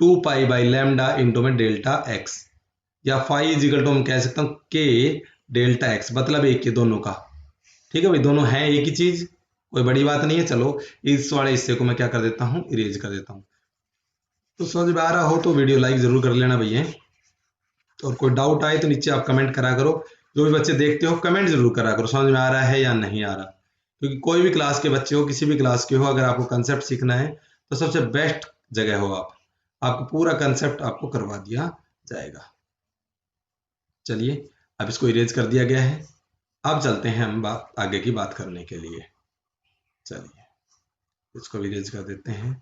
2 pi by lambda into में डेल्टा एक्स, या फाई इज इक्वल टू हम कह सकता हूं के डेल्टा एक्स, मतलब एक के दोनों का, ठीक है भाई, दोनों हैं एक ही चीज, कोई बड़ी बात नहीं है। चलो इस वाले हिस्से को मैं क्या कर देता हूं, इरेज कर देता हूं। तो समझ में आ रहा हो तो वीडियो लाइक जरूर कर लेना भैया, और कोई डाउट आए तो नीचे आप कमेंट करा करो, जो भी बच्चे देखते हो कमेंट जरूर करा करो, समझ में आ रहा है या नहीं आ रहा। क्योंकि कोई भी क्लास के बच्चे हो, किसी भी क्लास के हो, अगर आपको कंसेप्ट सीखना है तो सबसे बेस्ट जगह हो आपको पूरा कंसेप्ट आपको करवा दिया जाएगा। चलिए अब इसको इरेज कर दिया गया है, अब चलते हैं हम आगे की बात करने के लिए। चलिए इसको इरेज कर देते हैं,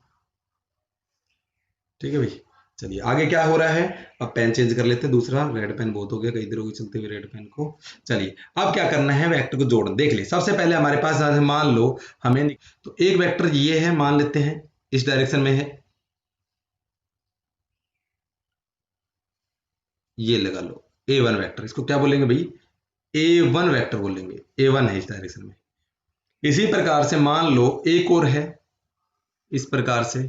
ठीक है भाई। चलिए आगे क्या हो रहा है, अब पेन चेंज कर लेते हैं, दूसरा रेड पेन बहुत हो गया, कई देर होगी चलते हुए रेड पेन को। चलिए अब क्या करना है, वेक्टर को जोड़ना। देख ले, सबसे पहले हमारे पास मान लो हमें, तो एक वेक्टर ये है, मान लेते हैं इस डायरेक्शन में है, ये लगा लो A1 वेक्टर, इसको क्या बोलेंगे भाई, A1 वेक्टर बोलेंगे, A1 है इस डायरेक्शन में। इसी प्रकार से मान लो एक और है, इस प्रकार से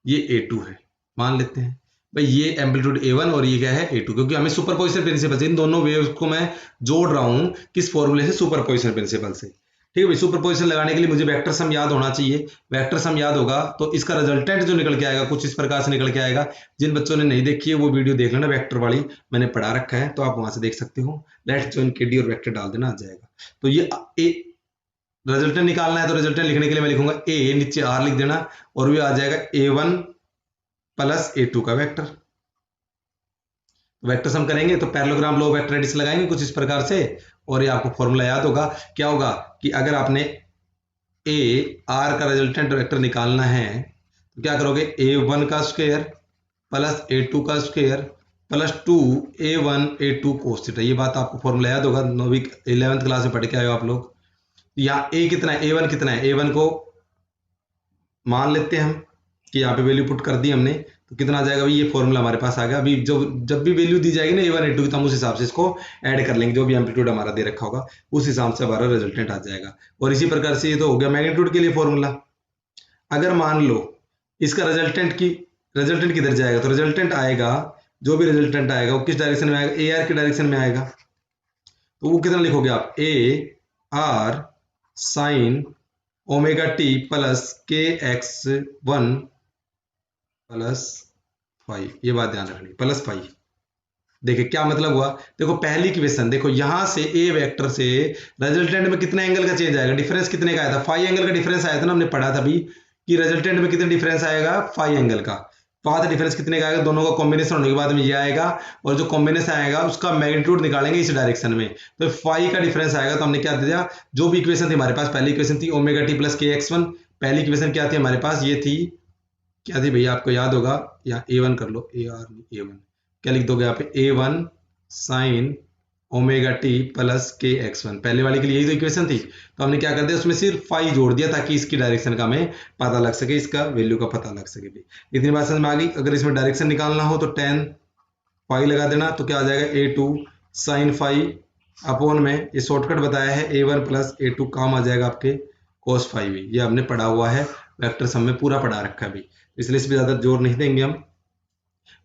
ये A2 है, मान लेते हैं भाई, ये एम्पलीट्यूड A1 और ये क्या है A2, क्योंकि हमें सुपरपोजिशन प्रिंसिपल से इन दोनों वेव्स को मैं जोड़ रहा हूं, किस फॉर्मूले से, सुपरपोजिशन प्रिंसिपल से, ठीक है भाई। सुपरपोजिशन लगाने के लिए मुझे वेक्टर सम याद होना चाहिए, वेक्टर सम याद होगा तो इसका रिजल्टेंट जो निकल के आएगा कुछ इस प्रकार से निकल के आएगा। जिन बच्चों ने नहीं देखी है वो वीडियो देख लेना, वेक्टर वाली मैंने पढ़ा रखा है, तो आप वहां से देख सकते हो। लेट्स जॉइन केडी और वेक्टर डाल देना, आ जाएगा। तो ये रिजल्टेंट निकालना है, तो रिजल्टेंट लिखने के लिए मैं लिखूंगा ए, नीचे आर लिख देना, और भी आ जाएगा A1 प्लस A2 का वेक्टर। वेक्टर सम करेंगे तो parallelogram law of vector addition लगाएंगे कुछ इस प्रकार से, और ये आपको फॉर्मूला याद होगा। क्या होगा कि अगर आपने ए आर का रिजल्टेंट वेक्टर निकालना है तो क्या करोगे, A1 का स्क्वायर प्लस A2 का square plus 2 A1 A2 cos theta. ये बात आपको फॉर्मूला याद होगा, 9वीं 11th क्लास में पढ़ के आए हो आप लोग। यहाँ ए कितना है, A1 कितना है, A1 को मान लेते हैं हम कि यहाँ पे वैल्यू पुट कर दी हमने, तो कितना आ जाएगा भाई, ये फॉर्मूला हमारे पास आ गया। अभी जब भी वैल्यू दी जाएगी ना A1 A2 की, तो हम उस हिसाब से इसको ऐड कर लेंगे, जो भी एम्पलीट्यूड हमारा दे रखा होगा उस हिसाब से हमारा रिजल्टेंट आ जाएगा। और इसी प्रकार से ये तो हो गया मैग्नीट्यूड के लिए फॉर्मूला। अगर मान लो इसका रिजल्टेंट किधर जाएगा, तो रिजल्टेंट आएगा, जो भी रिजल्टेंट आएगा वो किस डायरेक्शन में आएगा, AR की डायरेक्शन में आएगा। तो वो कितना लिखोगे आप, AR sign omega T plus K X one plus five, ये बात ध्यान रखनी, प्लस फाइव। देखिए क्या मतलब हुआ, देखो पहली इक्वेशन देखो, यहां से ए वेक्टर से रिजल्टेंट में कितने एंगल का चेंज आएगा, डिफरेंस कितने का आया था, 5 एंगल का डिफरेंस आया था ना, हमने पढ़ा था अभी कि रिजल्टेंट में कितने डिफरेंस आएगा, 5 एंगल का। पाथ डिफरेंस कितने का आएगा, दोनों का कॉम्बिनेशन होने के बाद में ये आएगा, और जो कॉम्बिनेशन आएगा उसका मैग्नीट्यूड निकालेंगे इस डायरेक्शन में, तो 5 का डिफरेंस आएगा। तो हमने क्या दिया, जो भी इक्वेशन थी हमारे पास, पहली इक्वेशन थी omega T plus K X one, पहली इक्वेशन क्या थी हमारे पास, ये थी, क्या थी भैया आपको याद होगा, या ए वन कर लो, ए आर ए वन, क्या लिख दोगे यहाँ पे, A one sine omega T plus K X one, पहले वाले के लिए यही तो इक्वेशन थी। तो हमने क्या कर दिया, उसमें सिर्फ फाई जोड़ दिया ताकि इसकी डायरेक्शन का हमें पता लग सके, इसका वैल्यू का पता लग सके। इतनी बात समझ में आ गई। अगर इसमें डायरेक्शन निकालना हो तो टेन फाई लगा देना, तो क्या आ जाएगा, ए टू साइन फाई अपॉन में, ये शॉर्टकट बताया है, ए वन प्लस ए टू, काम आ जाएगा आपके कोस फाइव। ये हमने पढ़ा हुआ है, वेक्टर सम में पूरा पढ़ा रखा है अभी, इसलिए इस पर ज्यादा जोर नहीं देंगे हम।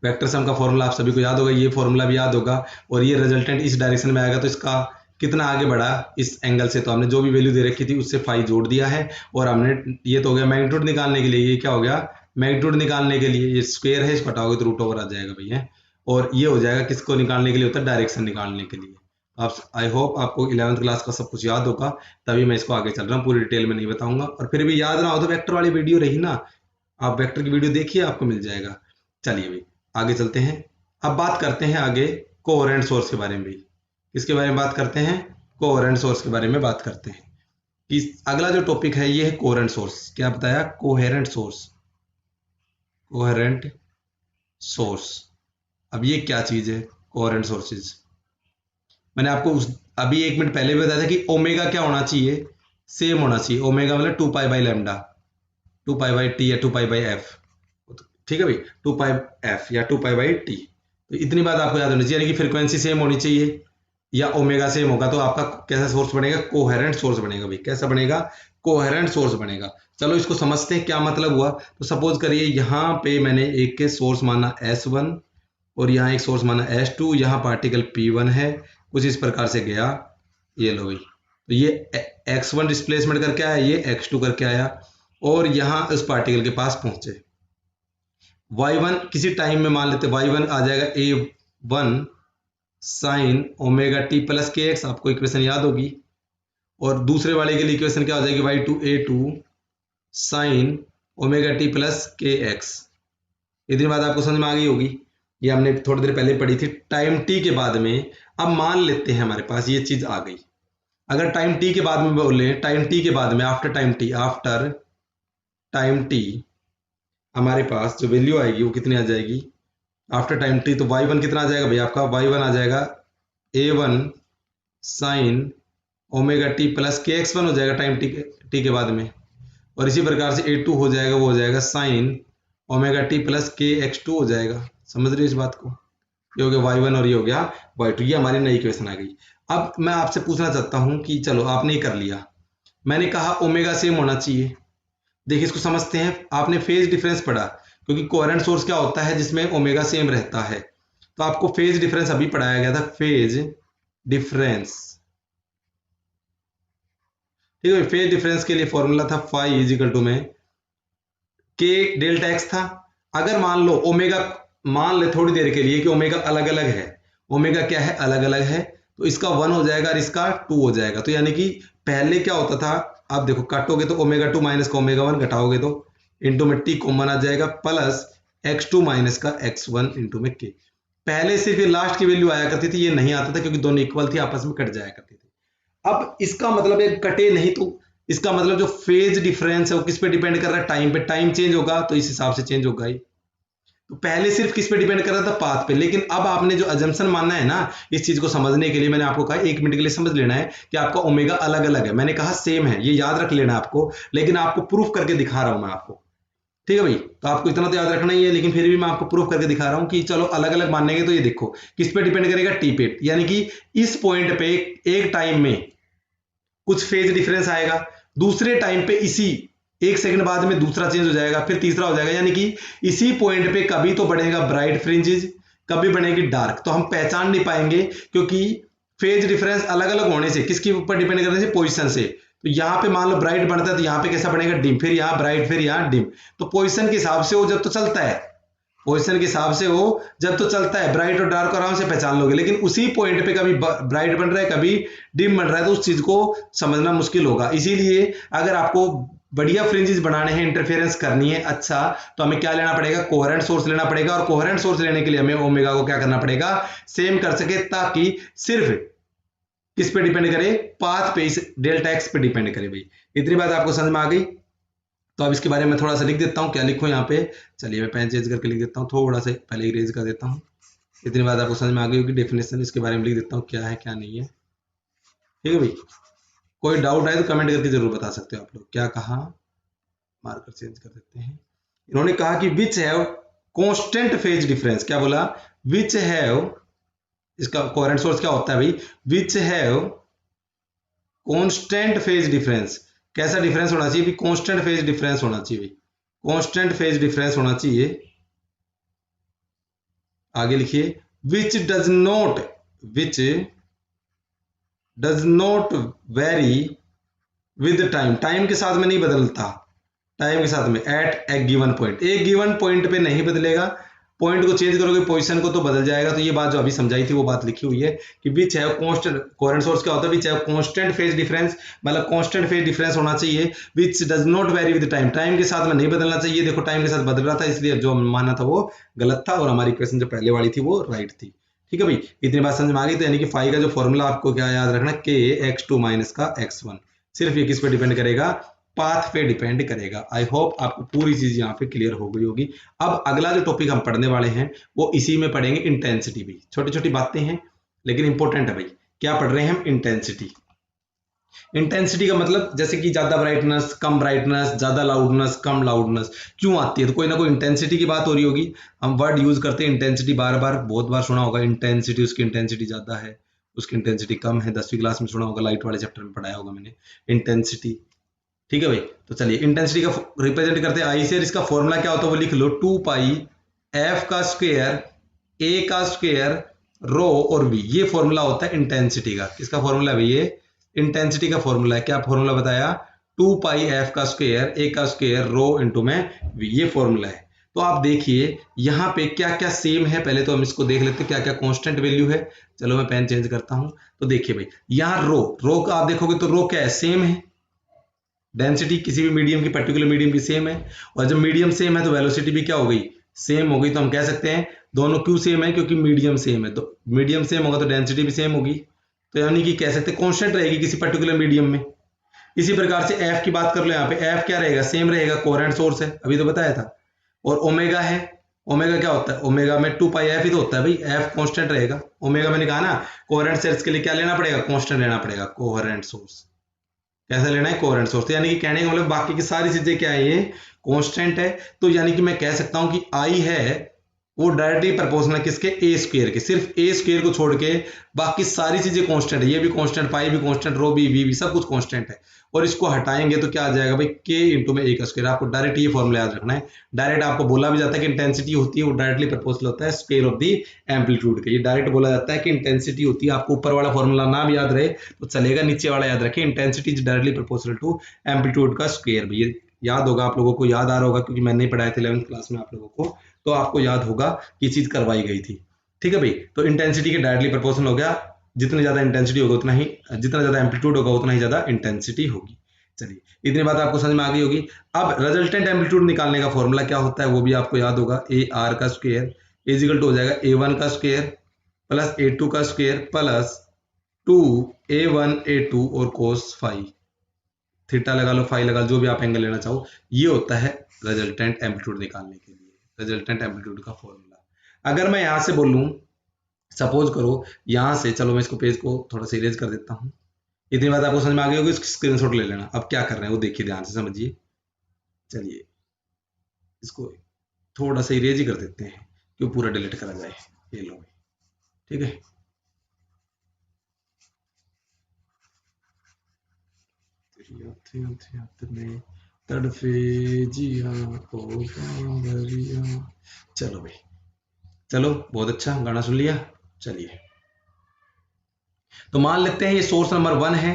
वेक्टर सम का फॉर्मूला आप सभी को याद होगा, ये फॉर्मूला भी याद होगा, और ये रिजल्टेंट इस डायरेक्शन में आएगा तो इसका कितना आगे बढ़ा इस एंगल से, तो हमने जो भी वैल्यू दे रखी थी उससे फाई जोड़ दिया है, और हमने ये तो हो गया मैग्नीट्यूड निकालने के लिए, ये क्या हो गया, मैग्नीट्यूड निकालने के लिए, ये स्क्वायर है, इसको हटाओगे तो रूट ओवर आ जाएगा भैया, और ये हो जाएगा किसको निकालने के लिए होता है, डायरेक्शन निकालने के लिए। आप आई होप आपको 11th क्लास का सब कुछ याद होगा, तभी मैं इसको आगे चल रहा हूँ, पूरी डिटेल में नहीं बताऊंगा। और फिर भी याद ना हो तो वेक्टर वाली वीडियो रही ना, आप वेक्टर की वीडियो देखिए, आपको मिल जाएगा। चलिए भाई आगे चलते हैं। अब बात करते हैं आगे कोहेरेंट सोर्स के बारे में भी। किसके बारे में बात करते हैं, कोहेरेंट सोर्स के बारे में बात करते हैं। कि अगला जो टॉपिक है ये है कोहेरेंट सोर्स। क्या बताया, कोहेरेंट सोर्स, कोहेरेंट सोर्स। अब ये क्या चीज है कोहेरेंट सोर्सेज, मैंने आपको अभी 1 मिनट पहले भी बताया था कि ओमेगा क्या होना चाहिए, सेम होना चाहिए। ओमेगा मतलब 2 pi by lambda, 2 pi by T या 2 पाई बाई एफ, ठीक है भाई, 2 पाई एफ या 2 पाई बाई टी। तो इतनी बात आपको याद होनी चाहिए, यानी कि फ्रीक्वेंसी सेम होनी चाहिए या ओमेगा सेम होगा तो आपका कैसा सोर्स बनेगा, कोहेरेंट सोर्स बनेगा भाई। कैसा बनेगा, कोहेरेंट सोर्स बनेगा। चलो इसको समझते हैं क्या मतलब हुआ। तो सपोज करिए यहाँ पे मैंने एक के सोर्स माना S1 और यहाँ एक सोर्स माना S2, यहाँ पार्टिकल P1 है, कुछ इस प्रकार से गया, ये लो भाई, तो ये x1 डिस्प्लेसमेंट करके आया, ये x2 करके आया, और यहाँ उस पार्टिकल के पास पहुंचे। y1 किसी टाइम में मान लेते y1 आ जाएगा a1 sign omega T plus K x, आपको इक्वेशन याद होगी। और दूसरे वाले के लिए इक्वेशन क्या हो जाएगी, y2 a2 sign omega T plus K x. इतनी बात आपको समझ में आ गई होगी, ये हमने थोड़ी देर पहले पढ़ी थी। टाइम टी के बाद में अब मान लेते हैं हमारे पास ये चीज आ गई। अगर टाइम टी के बाद में बोले, टाइम टी के बाद में आफ्टर टाइम टी हमारे पास जो वैल्यू आएगी वो कितनी आ जाएगी आफ्टर टाइम टी, तो y1 कितना आ जाएगा भैया आपका, y1 आ जाएगा a1 sign omega T plus के एक्स1 हो जाएगा टाइम टी के बाद में। और इसी प्रकार से a2 हो जाएगा, वो हो जाएगा साइन ओमेगा टी प्लस के एक्स2 हो जाएगा। समझ रहे हो इस बात को, ये हो गया y1 और ये हो गया y2, ये हमारी नई इक्वेशन आ गई। अब मैं आपसे पूछना चाहता हूं कि चलो आपने कर लिया, मैंने कहा ओमेगा सेम होना चाहिए। देखिए इसको समझते हैं, आपने फेज डिफरेंस पढ़ा, क्योंकि कोहेरेंट सोर्स क्या होता है जिसमें ओमेगा सेम रहता है, तो आपको फेज डिफरेंस अभी पढ़ाया गया था, फेज डिफरेंस, ठीक है। फेज डिफरेंस के लिए फॉर्मूला था फाई इज इक्वल टू में के डेल्टा एक्स था। अगर मान लो ओमेगा, मान ले थोड़ी देर के लिए कि ओमेगा अलग अलग है, ओमेगा क्या है, अलग अलग है, तो इसका 1 हो जाएगा और इसका 2 हो जाएगा। तो यानी कि पहले क्या होता था, आप देखो काटोगे तो ओमेगा 2 माइनस का ओमेगा 1 घटाओगे तो इंटू में टी कॉमन आ जाएगा, प्लस x2 माइनस का x1 इंटू में k। पहले सिर्फ ये लास्ट की वैल्यू आया करती थी, ये नहीं आता था क्योंकि दोनों इक्वल थी, आपस में कट जाया करती थी। अब इसका मतलब है कटे नहीं, तो इसका मतलब जो फेज डिफरेंस है वो किस पे डिपेंड कर रहा है, टाइम पे। टाइम चेंज होगा तो इस हिसाब से चेंज होगा ही। तो पहले सिर्फ किस पे डिपेंड कर रहा था, पाथ पे, लेकिन अब आपने जो अजम्पशन मानना है ना, इस चीज को समझने के लिए मैंने आपको कहा 1 मिनट के लिए समझ लेना है कि आपका ओमेगा अलग अलग है। मैंने कहा सेम है, ये याद रख लेना आपको, लेकिन आपको प्रूफ करके दिखा रहा हूं मैं आपको, ठीक है भाई। तो आपको इतना तो याद रखना ही है, लेकिन फिर भी मैं आपको प्रूफ करके दिखा रहा हूं कि चलो अलग अलग मानेंगे तो ये देखो किस पे डिपेंड करेगा, टी पे, यानी कि इस पॉइंट पे एक टाइम में कुछ फेज डिफरेंस आएगा, दूसरे टाइम पे इसी 1 सेकंड बाद में दूसरा चेंज हो जाएगा, फिर तीसरा हो जाएगा, यानी कि इसी पॉइंट पे कभी तो बढ़ेगा ब्राइट फ्रिंजेस, कभी बनेगी डार्क। तो हम पहचान नहीं पाएंगे क्योंकि फेज डिफरेंस अलग अलग होने से, किसके ऊपर डिपेंड करने से, पोजीशन से। तो यहाँ पे मान लो ब्राइट बनता है तो यहाँ पे कैसा बनेगा, डिम, फिर यहाँ ब्राइट, फिर यहाँ डिम। तो पोजीशन के हिसाब से वो जब तो चलता है, पोजीशन के हिसाब से वो जब तो चलता है, ब्राइट और डार्क आराम से पहचान लोगे, लेकिन उसी पॉइंट पे कभी ब्राइट बन रहा है कभी डिम बन रहा है तो उस चीज को समझना मुश्किल होगा। इसीलिए अगर आपको बढ़िया फ्रिंजेस बनाने हैं, इंटरफेरेंस करनी है अच्छा, तो हमें क्या लेना पड़ेगा, कोहेरेंट सोर्स लेना पड़ेगा। और कोहेरेंट सोर्स लेने के लिए हमें ओमेगा को क्या करना पड़ेगा, सेम कर सके, ताकि सिर्फ किस पे डिपेंड करे, पाथ पे, इस डेल्टा एक्स पे डिपेंड करे। भाई इतनी बात आपको समझ में आ गई। तो अब इसके बारे में थोड़ा सा लिख देता हूँ, क्या लिखूं यहाँ पे, चलिए मैं पेन चेंज करके लिख देता हूँ, थोड़ा सा पहले इरेज कर देता हूँ। इतनी बात आपको समझ में आ गई होगी। डेफिनेशन इसके बारे में लिख देता हूँ, क्या है क्या नहीं है, ठीक है भाई। कोई डाउट आए तो कमेंट करके जरूर बता सकते हो आप लोग। क्या कहा, मार्कर चेंज कर देते हैं। इन्होंने कहा कि which have constant phase difference, क्या बोला, विच हैव, इसका कोहेरेंट सोर्स क्या होता है भाई, which have constant phase difference. कैसा डिफरेंस होना चाहिए, कांस्टेंट फेज डिफरेंस होना चाहिए भाई, कांस्टेंट फेज डिफरेंस होना चाहिए। आगे लिखिए, which does not very with time, time के साथ में नहीं बदलता, टाइम के साथ में, एट ए गिवन पॉइंट, एक गिवन पॉइंट पे नहीं बदलेगा, पॉइंट को चेंज करोगे पोजीशन को तो बदल जाएगा। तो ये बात जो अभी समझाई थी वो बात लिखी हुई है कि which have constant, coherent source क्या होता है, which have constant phase difference, मतलब कांस्टेंट फेज डिफरेंस होना चाहिए, which does not very with time, time के साथ में नहीं बदलना चाहिए। देखो टाइम के साथ बदल रहा था, इसलिए जो माना था वो गलत था और हमारी इक्वेशन जो पहले वाली थी वो राइट थी। ठीक है भाई, इतनी बात समझ में आ गई। तो यानी कि फाई का जो फॉर्मूला आपको क्या याद रखना, के x2 माइनस का x1, सिर्फ ये किस पे डिपेंड करेगा, पाथ पे डिपेंड करेगा। आई होप आपको पूरी चीज यहाँ पे क्लियर हो गई होगी। अब अगला जो टॉपिक हम पढ़ने वाले हैं वो इसी में पढ़ेंगे, इंटेंसिटी। भी छोटी छोटी बातें हैं लेकिन इंपॉर्टेंट है भाई। क्या पढ़ रहे हैं हम, इंटेंसिटी। इंटेंसिटी का मतलब जैसे कि ज्यादा ब्राइटनेस, कम ब्राइटनेस, ज्यादा लाउडनेस, कम लाउडनेस क्यों आती है, तो कोई ना कोई इंटेंसिटी की बात हो रही होगी। हम वर्ड यूज करते हैं इंटेंसिटी, बार बार बहुत बार सुना होगा इंटेंसिटी, उसकी इंटेंसिटी ज्यादा है, उसकी इंटेंसिटी कम है, 10वीं क्लास में सुना होगा, लाइट वाले चैप्टर में पढ़ाया होगा मैंने इंटेंसिटी। ठीक है भाई, तो चलिए इंटेंसिटी का रिप्रेजेंट करते हैं आई से। इसका फॉर्मूला क्या होता है वो लिख लो, 2 पाई एफ का स्क्वायर ए का स्क्वायर रो और वी, ये फॉर्मूला होता है इंटेंसिटी का। किसका फॉर्मूला है भाई, ये इंटेंसिटी का फॉर्मूला है। क्या फॉर्मूला बताया, 2 पाई एफ का स्क्वायर ए का स्क्वायर रो इंटू में वी, ये फॉर्मूला है। तो आप देखिए यहाँ पे क्या क्या सेम है, पहले तो हम इसको देख लेते हैं क्या क्या कांस्टेंट वैल्यू है। चलो मैं पेन चेंज करता हूं। तो देखिए भाई यहाँ रो का आप देखोगे तो रो क्या है, सेम है, डेंसिटी किसी भी मीडियम की, पर्टिकुलर मीडियम की सेम है। और जब मीडियम सेम है तो वेलोसिटी भी क्या हो गई, सेम हो गई। तो हम कह सकते हैं दोनों क्यों सेम है, क्योंकि मीडियम सेम है। तो मीडियम सेम होगा तो डेंसिटी भी सेम होगी, तो यानी कि कह सकते हैं कांस्टेंट रहेगी किसी पर्टिकुलर मीडियम में। इसी प्रकार से एफ की बात कर लो, यहाँ पे एफ क्या रहेगा, सेम रहेगा, कोहेरेंट सोर्स है, अभी तो बताया था। और ओमेगा है, ओमेगा क्या होता है, ओमेगा में 2 पाई एफ ही तो होता है भाई, एफ कांस्टेंट रहेगा। ओमेगा मैंने कहा ना, कोहेरेंट सोर्स के लिए क्या लेना पड़ेगा, कांस्टेंट लेना पड़ेगा, कोहेरेंट सोर्स। कैसा लेना है, कोहेरेंट सोर्स। यानी कि कहने का मतलब बाकी की सारी चीजें क्या है, ये कांस्टेंट है। तो यानी कि मैं कह सकता हूं कि आई है वो डायरेक्टली प्रोपोर्शनल किसके, ए स्क्वायर के, सिर्फ ए स्क्वायर को छोड़ के बाकी सारी चीजें कांस्टेंट है। ये भी कांस्टेंट, पाई भी कांस्टेंट, रो भी, वी भी, सब कुछ कांस्टेंट है। और इसको हटाएंगे तो क्या आ जाएगा भाई, के इंटू में ए का स्क्वायर। आपको डायरेक्ट ये फॉर्मूला याद रखना है। डायरेक्ट आपको बोला भी जाता है कि इंटेंसिटी होती है वो डायरेक्टली प्रोपोर्शनल होता है स्क्वायर ऑफ द एम्पलीट्यूड के। ये डायरेक्ट बोला जाता है कि इंटेंसिटी होती है, आपको ऊपर वाला फॉर्मूला ना भी याद रहे तो चलेगा, नीचे वाला याद रखें, intensity is directly proportional to amplitude का स्क्वायर। भैया याद होगा आप लोगों को, याद आ रहा होगा क्योंकि मैंने पढ़ाया था 11th क्लास में आप लोगों को, तो आपको याद होगा कि चीज करवाई गई थी। ठीक है भाई, तो इंटेंसिटी के डायरेक्टली प्रोपोर्शनल हो गया, जितनी ज्यादा इंटेंसिटी होगा उतना ही, जितना ज्यादा एम्पलीट्यूड होगा उतना ही ज्यादा इंटेंसिटी होगी। चलिए इतनी बात आपको समझ में आ गई होगी। अब रिजल्टेंट एम्पलीट्यूड निकालने का फॉर्मूला क्या होता है वो भी आपको याद होगा, ए आर का स्क्वायर इज इक्वल टू हो जाएगा A1 का स्क्वायर प्लस A2 का स्क्वायर प्लस 2A1 A2 और कोस फाई, थीटा लगा लो, फाई लगा लो, जो भी आप एंगल लेना चाहो। ये होता है रिजल्टेंट एम्पलीट्यूड निकालने के लिए, रिजल्टेंट एम्पलीट्यूड का फॉर्मूला। अगर मैं यहां से बोलूं, सपोज करो यहां से, चलो मैं इसको पेज को थोड़ा सा इरेज कर देता हूं। इतनी बात आपको समझ में आ गई होगी, इसकी स्क्रीनशॉट ले लेना। अब क्या कर रहे हैं वो देखिए, ध्यान से समझिए। चलिए इसको थोड़ा सा इरेज ही कर देते हैं क्यों पूरा डिलीट करा जाए। ये लो, ठीक है। तड़फे जिया को बावरिया। चलो भाई, चलो बहुत अच्छा गाना सुन लिया। चलिए तो मान लेते हैं ये सोर्स नंबर 1 है,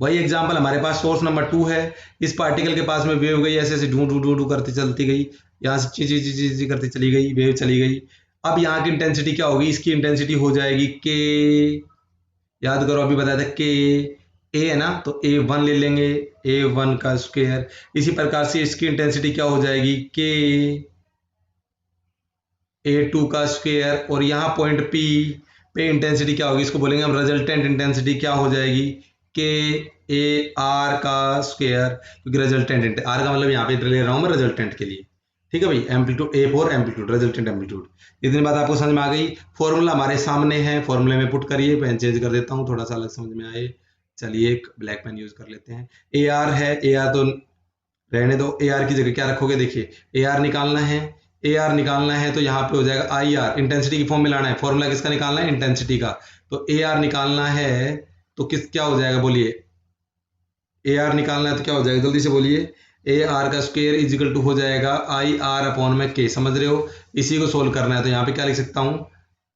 वही एग्जाम्पल हमारे पास सोर्स नंबर 2 है, इस पार्टिकल के पास में वेव गई, ऐसे ऐसे ढूंढ ढूंढ ढूंढ करती चलती गई, यहाँ से ची ची ची ची ची करती चली गई, वेव चली गई। अब यहाँ की इंटेंसिटी क्या होगी, इसकी इंटेंसिटी हो जाएगी के, याद करो अभी बताया था के, ए है ना, तो A1 ले लेंगे, A1 का स्क्वायर। इसी प्रकार से इसकी इंटेंसिटी क्या हो जाएगी, के A2 का स्क्वायर। और यहाँ पॉइंट P पे इंटेंसिटी क्या होगी, इसको बोलेंगे हम रिजल्टेंट इंटेंसिटी, क्या हो जाएगी, के ए आर का स्क्वायर, क्योंकि रिजल्टेंट आर का मतलब यहाँ पे ले रहा हूँ मैं रिजल्टेंट के लिए। ठीक है भाई, amplitude A for amplitude, resultant amplitude. इतनी बात आपको समझ में आ गई। फॉर्मूला हमारे सामने है, फॉर्मूले में पुट करिए, पेन चेंज कर देता हूँ थोड़ा सा अलग समझ में आए। चलिए एक ब्लैक पेन यूज कर लेते हैं। ए आर है, ए आर तो रहने दो, ए आर की जगह क्या रखोगे, देखिए ए आर निकालना है, ए आर निकालना है तो यहाँ पे हो जाएगा आई आर, इंटेंसिटी की फॉर्म में लाना है, फॉर्मूला किसका निकालना है, इंटेंसिटी का। तो ए आर निकालना है तो किस क्या हो जाएगा, बोलिए, ए आर निकालना है तो क्या हो जाएगा, जल्दी से बोलिए, ए आर का स्क्वायर इज इक्वल टू हो जाएगा आई आर अपॉन में के, समझ रहे हो। इसी को सोल्व करना है तो यहाँ पे क्या लिख सकता हूँ,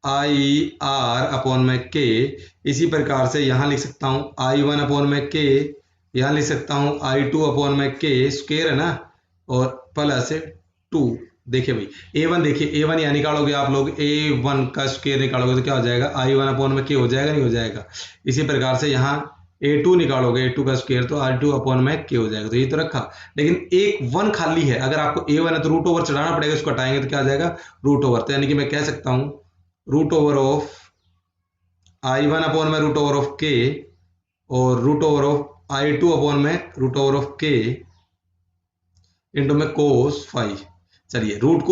आई आर अपॉन में के। इसी प्रकार से यहाँ लिख सकता हूँ आई वन अपॉन में के, यहाँ लिख सकता हूँ आई टू अपॉन में के स्क्वायर है ना, और प्लस 2। देखिए भाई ए वन, देखिए ए वन यहाँ निकालोगे आप लोग, ए वन का स्क्वायर निकालोगे तो क्या हो जाएगा, आई वन अपॉन में के हो जाएगा, नहीं हो जाएगा। इसी प्रकार से यहाँ A2 निकालोगे, A2 का स्क्वायर तो R2 अपॉन में के हो जाएगा। तो ये तो रखा, लेकिन एक वन खाली है, अगर आपको A1 है तो रूट ओवर चढ़ाना पड़ेगा, इसको हटाएंगे तो क्या आ जाएगा, रूट ओवर। तो यानी कि मैं कह सकता हूँ root over of I1 upon में रूट ओवर ऑफ के, और root over of I2 upon में root over of K into में कोस फाई। चलिए रूट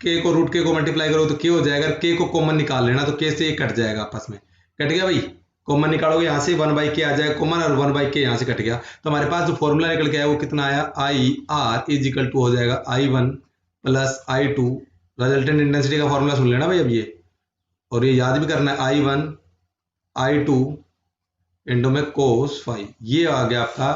के को मल्टीप्लाई करो तो के हो जाएगा, के को कॉमन निकाल लेना तो के से ये कट जाएगा आपस में, कट गया भाई। कॉमन निकालोगे यहाँ से 1/k आ जाएगा कॉमन, और 1/k यहाँ से कट गया। तो हमारे पास जो फॉर्मूला निकल के आया वो कितना आया, I R is equal to हो जाएगा I1 plus I2। Resultant intensity का फॉर्मूला सुन लेना भाई अब ये, और ये याद भी करना है, I1 I2 इंटू में कोस फाई। ये आ गया आपका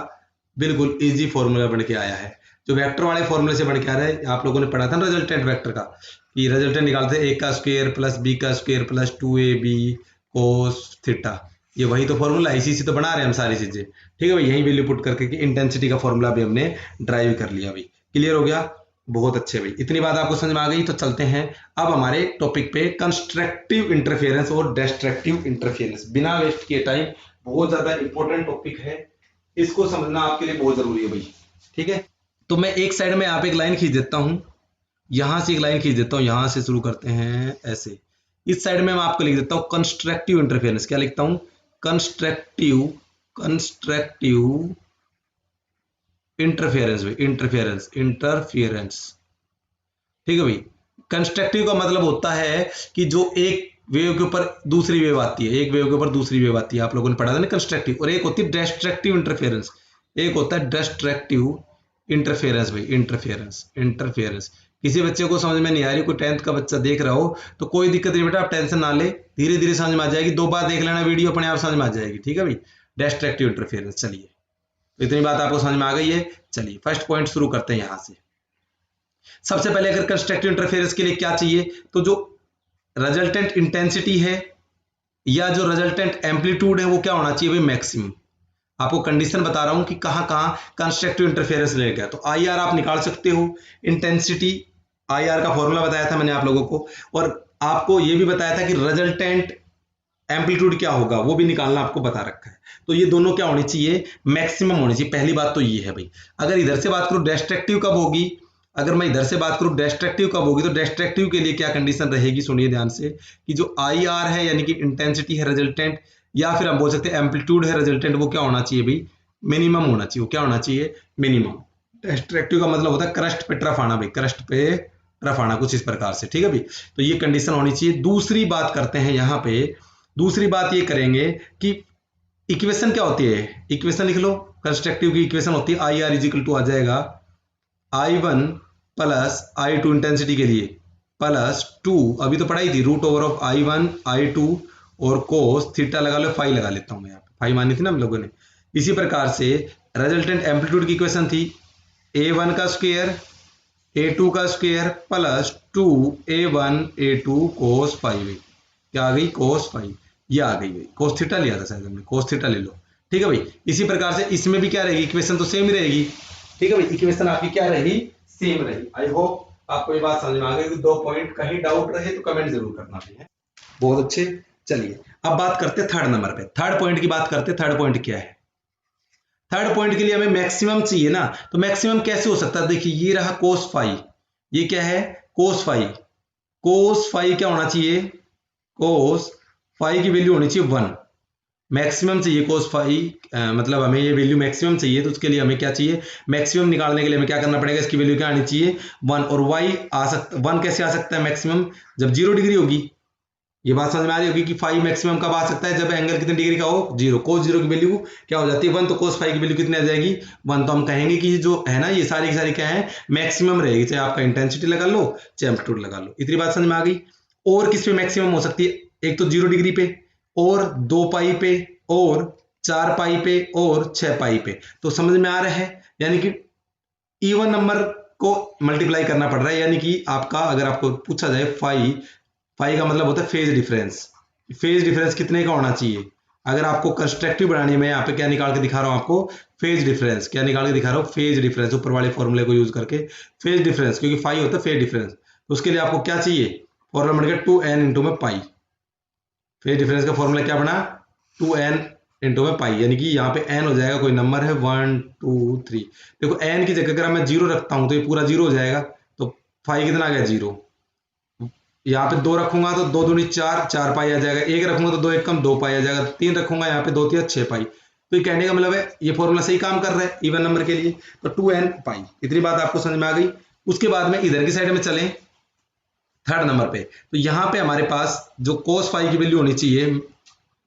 बिल्कुल इजी फॉर्मूला बन के आया है, जो वेक्टर वाले फॉर्मूले से बन के आ रहा है। आप लोगों ने पढ़ा था ना रिजल्टेंट वेक्टर का, कि रिजल्टेंट निकालते हैं a का स्क्वायर प्लस b का square plus 2ab cos theta. ये वही तो फॉर्मूला है, इसी से तो बना रहे हैं हम सारी चीजें। ठीक है भाई, यही वैल्यू पुट करके कि इंटेंसिटी का फॉर्मूला भी हमने ड्राइव कर लिया भाई। क्लियर हो गया, बहुत अच्छे भाई। इतनी बात आपको समझ में आ गई तो चलते हैं अब हमारे टॉपिक पे, कंस्ट्रक्टिव इंटरफेरेंस और डिस्ट्रक्टिव इंटरफेरेंस। बिना वेस्ट किए टाइम, बहुत ज्यादा इंपॉर्टेंट टॉपिक है, इसको समझना आपके लिए बहुत जरूरी है भाई। ठीक है, तो मैं एक साइड में यहाँ पे एक लाइन खींच देता हूं, यहां से एक लाइन खींच देता हूं, यहां से शुरू करते हैं ऐसे। इस साइड में मैं आपको लिख देता हूं कंस्ट्रक्टिव इंटरफेरेंस। क्या लिखता हूं, कंस्ट्रक्टिव इंटरफेरेंस भाई, इंटरफेरेंस। ठीक है भाई, कंस्ट्रक्टिव का मतलब होता है कि जो एक वेव के ऊपर दूसरी वेव आती है, एक वेव के ऊपर दूसरी वेव आती है, आप लोगों ने पढ़ा था ना कंस्ट्रक्टिव। और एक होती है डिस्ट्रक्टिव इंटरफेरेंस, एक होता है डिस्ट्रक्टिव इंटरफेरेंस भाई, इंटरफेरेंस। किसी बच्चे को समझ में नहीं आ रही, कोई 10th का बच्चा देख रहा हो तो कोई दिक्कत नहीं बेटा, आप टेंशन ना ले, धीरे धीरे समझ में आ जाएगी, 2 बार देख लेना वीडियो, अपने आप समझ में आ जाएगी। ठीक है भाई, डिस्ट्रक्टिव इंटरफेरेंस। चलिए, तो इतनी बात आपको समझ में आ गई है। चलिए फर्स्ट पॉइंट शुरू करते हैं यहां से। सबसे पहले अगर कंस्ट्रक्टिव इंटरफेरेंस के लिए क्या चाहिए, तो जो रिजल्टेंट इंटेंसिटी है या जो रिजल्टेंट एम्पलीट्यूड है वो क्या होना चाहिए भाई, मैक्सिमम। आपको कंडीशन बता रहा हूं कि कहां कहां कंस्ट्रक्टिव इंटरफेरेंस ले गया। तो आई आर आप निकाल सकते हो, इंटेंसिटी आई आर का फॉर्मूला बताया था मैंने आप लोगों को, और आपको यह भी बताया था कि रिजल्टेंट एम्पलीट्यूड क्या होगा वो भी निकालना आपको बता रखा है। तो ये दोनों क्या होनी चाहिए, मैक्सिमम होनी चाहिए। पहली बात तो ये है भाई। अगर इधर से बात करूं डिस्ट्रक्टिव कब होगी, अगर मैं इधर से बात करूं डिस्ट्रक्टिव कब होगी, तो डिस्ट्रक्टिव के लिए क्या कंडीशन रहेगी, सुनिए ध्यान से, कि जो आई आर है यानी कि इंटेंसिटी है रिजल्टेंट, या फिर हम बोल सकते हैं एम्पलीट्यूड है रिजल्टेंट, वो क्या होना चाहिए भाई, मिनिमम होना चाहिए। वो क्या होना चाहिए, मिनिमम। डिस्ट्रक्टिव का मतलब होता है क्रस्ट पे ट्रफ आना भाई, क्रस्ट पे ट्रफ आना, कुछ इस प्रकार से। ठीक है भाई, तो ये कंडीशन होनी चाहिए। दूसरी बात करते हैं यहाँ पे, दूसरी बात ये करेंगे कि इक्वेशन क्या होती है, इक्वेशन लिख लो। कंस्ट्रक्टिव की इक्वेशन होती है I R is equal to आ जाएगा I1 प्लस I2 इंटेंसिटी के लिए प्लस 2, अभी तो पढ़ाई थी, root over of I1 I2 और कोस थीटा लगा लो, फाई लगा लेता हूं मैं, यहाँ पे फाई मानी थी ना हम लोगों ने। इसी प्रकार से रिजल्टेंट एम्पलीट्यूड की इक्वेशन थी A1 का स्क्वायर A2 का square plus 2A1 A2 cos phi. क्या आ गई, कोस फाई। ये आ गई भाई, कोस थीटा लिया था शायद हमने, कोस थीटा ले लो। ठीक है भाई। इसी प्रकार से इसमें भी क्या रहेगी, इक्वेशन तो सेम ही रहेगी। ठीक है भाई, इक्वेशन आपकी क्या रहेगी, सेम रहेगी। आई होप आपको ये बात समझ में आ गई। 2 पॉइंट कहीं डाउट रहे तो कमेंट जरूर करना भी है। बहुत अच्छे। चलिए अब बात करते हैं थर्ड नंबर पे, थर्ड पॉइंट की बात करते हैं। थर्ड पॉइंट क्या है, थर्ड पॉइंट के लिए हमें मैक्सिमम चाहिए ना, तो मैक्सिमम कैसे हो सकता है, देखिए ये रहा कोस फाई, ये क्या है कोस फाई, कोस फाई क्या होना चाहिए, कोस फाई की वैल्यू होनी चाहिए 1, मैक्सिमम चाहिए कोस फाई, मतलब हमें ये वैल्यू मैक्सिमम चाहिए, तो उसके लिए हमें क्या चाहिए, मैक्सिमम निकालने के लिए हमें क्या करना पड़ेगा, इसकी वैल्यू क्या आनी चाहिए 1, और वाई आ सकता 1 कैसे आ सकता है मैक्सिमम, जब 0 डिग्री होगी। ये बात समझ में आ रही होगी कि फाई मैक्सिमम कब आ सकता है, जब एंगल कितने डिग्री का हो 0, कोस 0 की वैल्यू क्या हो जाती है 1, तो कोस फाई की वैल्यू कितनी आ जाएगी 1, तो हम कहेंगे कि जो है ना ये सारी की सारी क्या है मैक्सिमम रहेगी, चाहे आपका इंटेंसिटी लगा लो चाहे एम्पलीट्यूड लगा लो। इतनी बात समझ में आ गई। और किस पे मैक्सिमम हो सकती है, एक तो 0 डिग्री पे, और 2 पाई पे, और 4 पाई पे, और 6 पाई पे। तो समझ में आ रहा है, यानी कि इवन नंबर को मल्टीप्लाई करना पड़ रहा है, यानी कि आपका अगर आपको पूछा जाए फाई, फाई का मतलब होता है फेज डिफरेंस, फेज डिफरेंस कितने का होना चाहिए। अगर आपको कंस्ट्रक्टिव बनानी है, मैं यहाँ पे क्या निकाल के दिखा रहा हूँ आपको, फेज डिफरेंस, क्या निकाल के दिखा रहा हूँ फेज डिफरेंस, ऊपर वाले फॉर्मूले को यूज करके फेज डिफरेंस, क्योंकि फाई होता है फेज डिफरेंस, तो उसके लिए आपको क्या चाहिए, फॉर्मूला बन गया 2n इंटू में पाई। फेज डिफरेंस का फॉर्मूला क्या बना 2n इंटू में पाई, यानी कि यहाँ पे n हो जाएगा, कोई नंबर है 1 2 3, देखो n की जगह अगर मैं 0 रखता हूँ तो ये पूरा 0 हो जाएगा, तो फाई कितना आ गया 0, यहाँ पे 2 रखूंगा तो 2 दूनी 4, 4 पाई आ जाएगा, 1 रखूंगा तो 2 1 कम 2 पाई आ जाएगा, 3 रखूंगा यहाँ पे 2 3 6 पाई। तो ये कहने का मतलब है ये फॉर्मूला सही काम कर रहा है इवन नंबर के लिए, तो 2n पाई। इतनी बात आपको समझ में आ गई। उसके बाद में इधर की साइड में चलें थर्ड नंबर पे, तो यहाँ पे हमारे पास जो कोस फाई की वैल्यू होनी चाहिए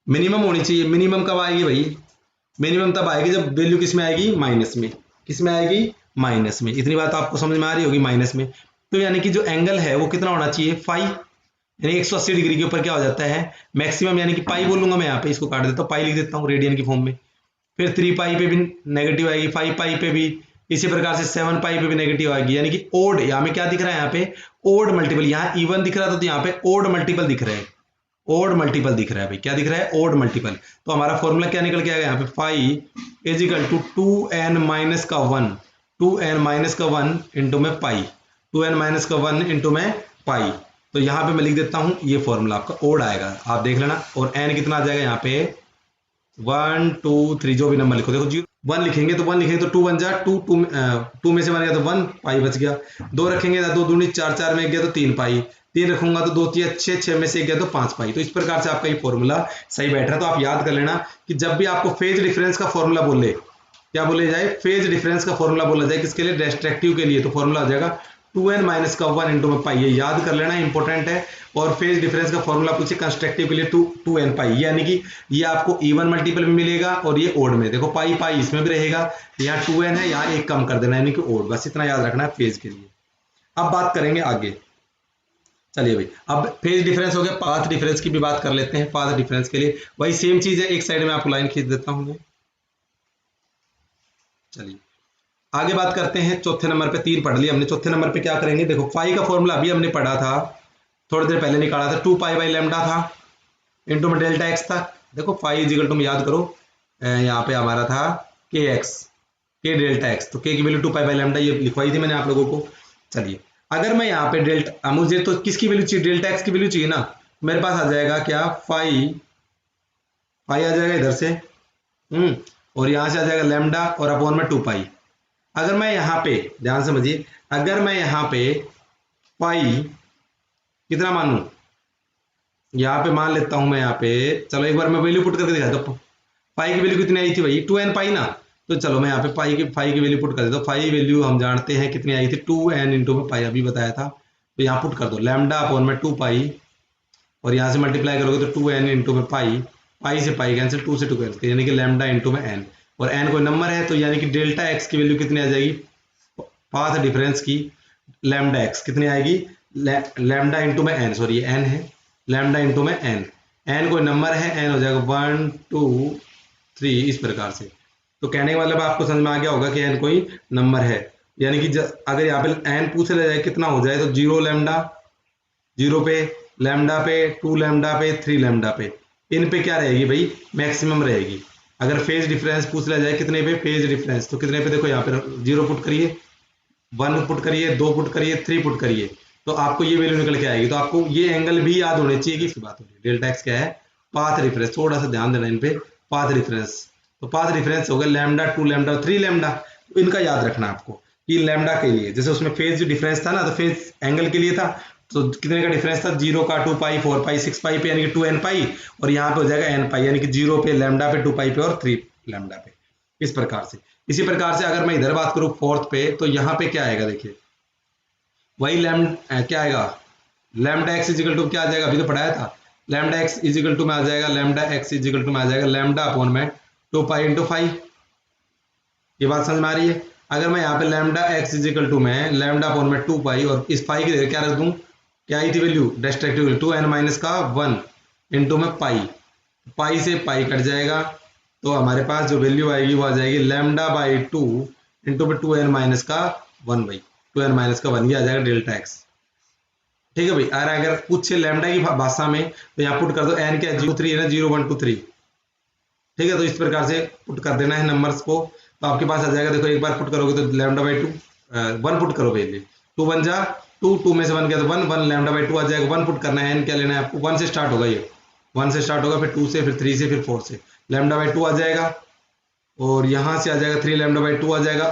मिनिमम होनी चाहिए। मिनिमम कब आएगी भाई, मिनिमम तब आएगी जब वैल्यू किस में आएगी माइनस में, किस में आएगी माइनस में। इतनी बात आपको समझ में आ रही होगी, माइनस में। तो यानी कि जो एंगल है वो कितना होना चाहिए फाई, यानी 180 डिग्री के ऊपर क्या हो जाता है मैक्सिमम, यानी कि पाई बोलूंगा मैं यहाँ पे, इसको काट देता हूँ, पाई लिख देता हूँ रेडियन की फॉर्म में। फिर 3 पाई पे भी नेगेटिव आएगी, 5 पाई पे भी, इसी प्रकार से 7 पाई पे भी नेगेटिव आएगी, यानी कि ओड, यहाँ में क्या दिख रहा है यहाँ पे ओड मल्टीपल, यहाँ इवन दिख रहा था तो यहाँ पे ओड मल्टीपल दिख रहा है, ओड मल्टीपल दिख रहा है भाई, क्या दिख रहा है ओड मल्टीपल। तो हमारा फॉर्मूला क्या निकल के आएगा यहाँ पे phi is equal to 2n minus का 1, 2n माइनस का 1 इंटू में पाई, 2n माइनस का 1 इंटू में पाई। तो यहाँ पे मैं लिख देता हूँ ये फॉर्मूला आपका ओड आएगा, आप देख लेना। और n कितना आ जाएगा यहाँ पे 1 2 3, जो भी नंबर लिखो, देखो 1 लिखेंगे तो 1 लिखेंगे तो 2 बन जा 2, 2 में से बन गया तो 1 पाई बच गया, 2 रखेंगे तो 2 दूनी 4, 4 में गया तो 3 पाई, 3 रखूंगा तो 2 3 6, 6 में से गया तो 5 पाई। तो इस प्रकार से आपका ये फॉर्मूला सही बैठ रहा है। तो आप याद कर लेना कि जब भी आपको फेज डिफरेंस का फॉर्मूला बोले, क्या बोले जाए, फेज डिफरेंस का फॉर्मूला बोला जाए किसके लिए, डिस्ट्रक्टिव के लिए, तो फॉर्मूला आ जाएगा 2n माइनस का 1 इंटू में पाई, ये याद कर लेना इंपॉर्टेंट है। और फेज डिफरेंस का फॉर्मूला पूछे कंस्ट्रक्टिव के लिए 2n पाई, यानी कि ये आपको इवन मल्टीपल में मिलेगा और ये ओड में, देखो पाई पाई इसमें भी रहेगा, यहाँ 2n है, यहाँ एक कम कर देना यानी कि ओड, बस इतना याद रखना है फेज के लिए। अब बात करेंगे आगे, चलिए भाई अब फेज डिफरेंस हो गया, पाथ डिफरेंस की भी बात कर लेते हैं। पाथ डिफरेंस के लिए वही सेम चीज है, एक साइड में आपको लाइन खींच देता हूं मैं। चलिए आगे बात करते हैं, चौथे नंबर पे 3 पढ़ लिया हमने, चौथे नंबर पे क्या करेंगे, देखो फाई का फॉर्मूला अभी हमने पढ़ा था, थोड़ी देर पहले निकाला था, 2 पाई बाई लैम्डा था इंटू में डेल्टा एक्स था। देखो फाई इज इक्वल टू, याद करो यहाँ पे हमारा था के एक्स, के डेल्टा एक्स, तो के की वैल्यू 2 पाई बाई लैम्डा ये लिखवाई थी मैंने आप लोगों को। चलिए अगर मैं यहाँ पे डेल्टा, मुझे तो किसकी वैल्यू चाहिए, डेल्टा एक्स की वैल्यू चाहिए ना, मेरे पास आ जाएगा क्या फाई, फाई आ जाएगा इधर से, और यहाँ से आ जाएगा लैम्डा और अपॉन में 2 पाई। अगर मैं यहाँ पे ध्यान समझिए, अगर मैं यहाँ पे पाई कितना मानूं, यहाँ पे मान लेता हूं मैं यहाँ पे, चलो एक बार मैं वैल्यू पुट करके दिखा दो, पाई की वैल्यू कितनी आई थी भाई 2n पाई ना, तो चलो मैं यहाँ पे पाई की वैल्यू पुट कर देता हूँ। पाई वैल्यू हम जानते हैं कितनी आई थी 2n इंटू में पाई, अभी बताया था, तो यहाँ पुट कर दो लैम्डा अपॉन में 2 पाई, और यहाँ से मल्टीप्लाई करोगे तो 2n इंटू में पाई, पाई से पाई कैंसिल, 2 से 2 कैंसिल, यानी कि लैम्डा इंटू में n, और n कोई नंबर है तो यानी कि डेल्टा एक्स की वैल्यू कितनी आ जाएगी, पाथ डिफरेंस की लैम्डा एक्स कितनी आएगी, लैम्डा इंटू में n, सॉरी ये n है, लैम्डा इंटू में n, n कोई नंबर है, n हो जाएगा 1 2 3 इस प्रकार से। तो कहने का मतलब आपको समझ में आ गया होगा कि n कोई नंबर है, यानी कि अगर यहाँ पे n पूछ ले जाए कितना हो जाए तो 0 लैम्डा, 0 पे लैम्डा पे, 2 लैम्डा पे, 3 लैम्डा पे, इन पे क्या रहेगी भाई मैक्सिमम रहेगी। अगर फेज डिफरेंस पूछ लिया जाए कितने पे, फेज डिफरेंस, तो कितने पे, देखो यहाँ पे 0 पुट करिए, 1 पुट करिए, 2 पुट करिए, 3 पुट करिए, तो आपको ये वैल्यू निकल के आएगी। तो आपको ये एंगल भी याद होने चाहिए कि इसकी बात हो रही है। डेल्टा एक्स क्या है, पाथ डिफरेंस, थोड़ा सा ध्यान देना इन पे, पाथ डिफरेंस। तो पाथ डिफरेंस हो गया लैम्डा, 2 लैम्डा, 3 लैम्डा। तो इनका याद रखना आपको कि लैम्डा के लिए, जैसे उसमें फेज डिफरेंस था ना, तो फेज एंगल के लिए था, तो कितने का डिफरेंस था, 0 का, 2 पाई, 4 पाई, 6 पाई पे, यानी कि 2 एन पाई, और यहाँ पे हो जाएगा एन पाई, यानी कि 0 पे लैम्डा पे, 2 पाई पे और 3 लैम्डा पे, इस प्रकार से। इसी प्रकार से अगर मैं इधर बात करूं फोर्थ पे, तो यहाँ पे क्या आएगा, देखिए वही क्या आएगा, लैम्डा एक्स इजिकल टू क्या आ जाएगा, अभी तो पढ़ाया था, लैम्डा एक्स इजिकल टू में आ जाएगा, लैम्डा एक्स इजिकल टू में आ जाएगा लैम्डा अपॉन में 2 पाई इंटू 5। ये बात समझ में आ रही है। अगर मैं यहाँ पे लैम्डा एक्स इजिकल टू में लैम्डा अपॉन में 2 पाई और इस पाई की जगह क्या रख दूं, क्या आई थी value, destructive value 2 N minus का 1 इंटू में पाई, पाई से पाई कट जाएगा, तो हमारे पास जो वैल्यू आएगी वो आ जाएगी लैम्डा बाई 2 इंटू में 2 एन माइनस का 1 बाई 2 एन माइनस का 1, ये आ जाएगा डेल्टा एक्स। ठीक है भाई। अगर पूछे लैम्डा की भाषा में, तो यहाँ पुट कर दो, एन क्या 0 3 है ना, 0 1 2 3। ठीक है, तो इस प्रकार से पुट कर देना है नंबर्स को, तो आपके पास आ जाएगा। देखो एक बार पुट करोगे तो लैम्डा बाई 2, 1 पुट करो पहले, 2 1 जा 2, 2 में से 1 गया तो 1 1 लैम्डा बाई 2 आ जाएगा। 1 पुट करना है, एन क्या लेना है आपको, 1 से स्टार्ट होगा, ये 1 से स्टार्ट होगा, फिर 2 से, फिर 3 से, फिर 4 से, लैम्डा बाई 2 आ जाएगा, और यहाँ से आ जाएगा 3 लैम्डा बाई 2 आ जाएगा,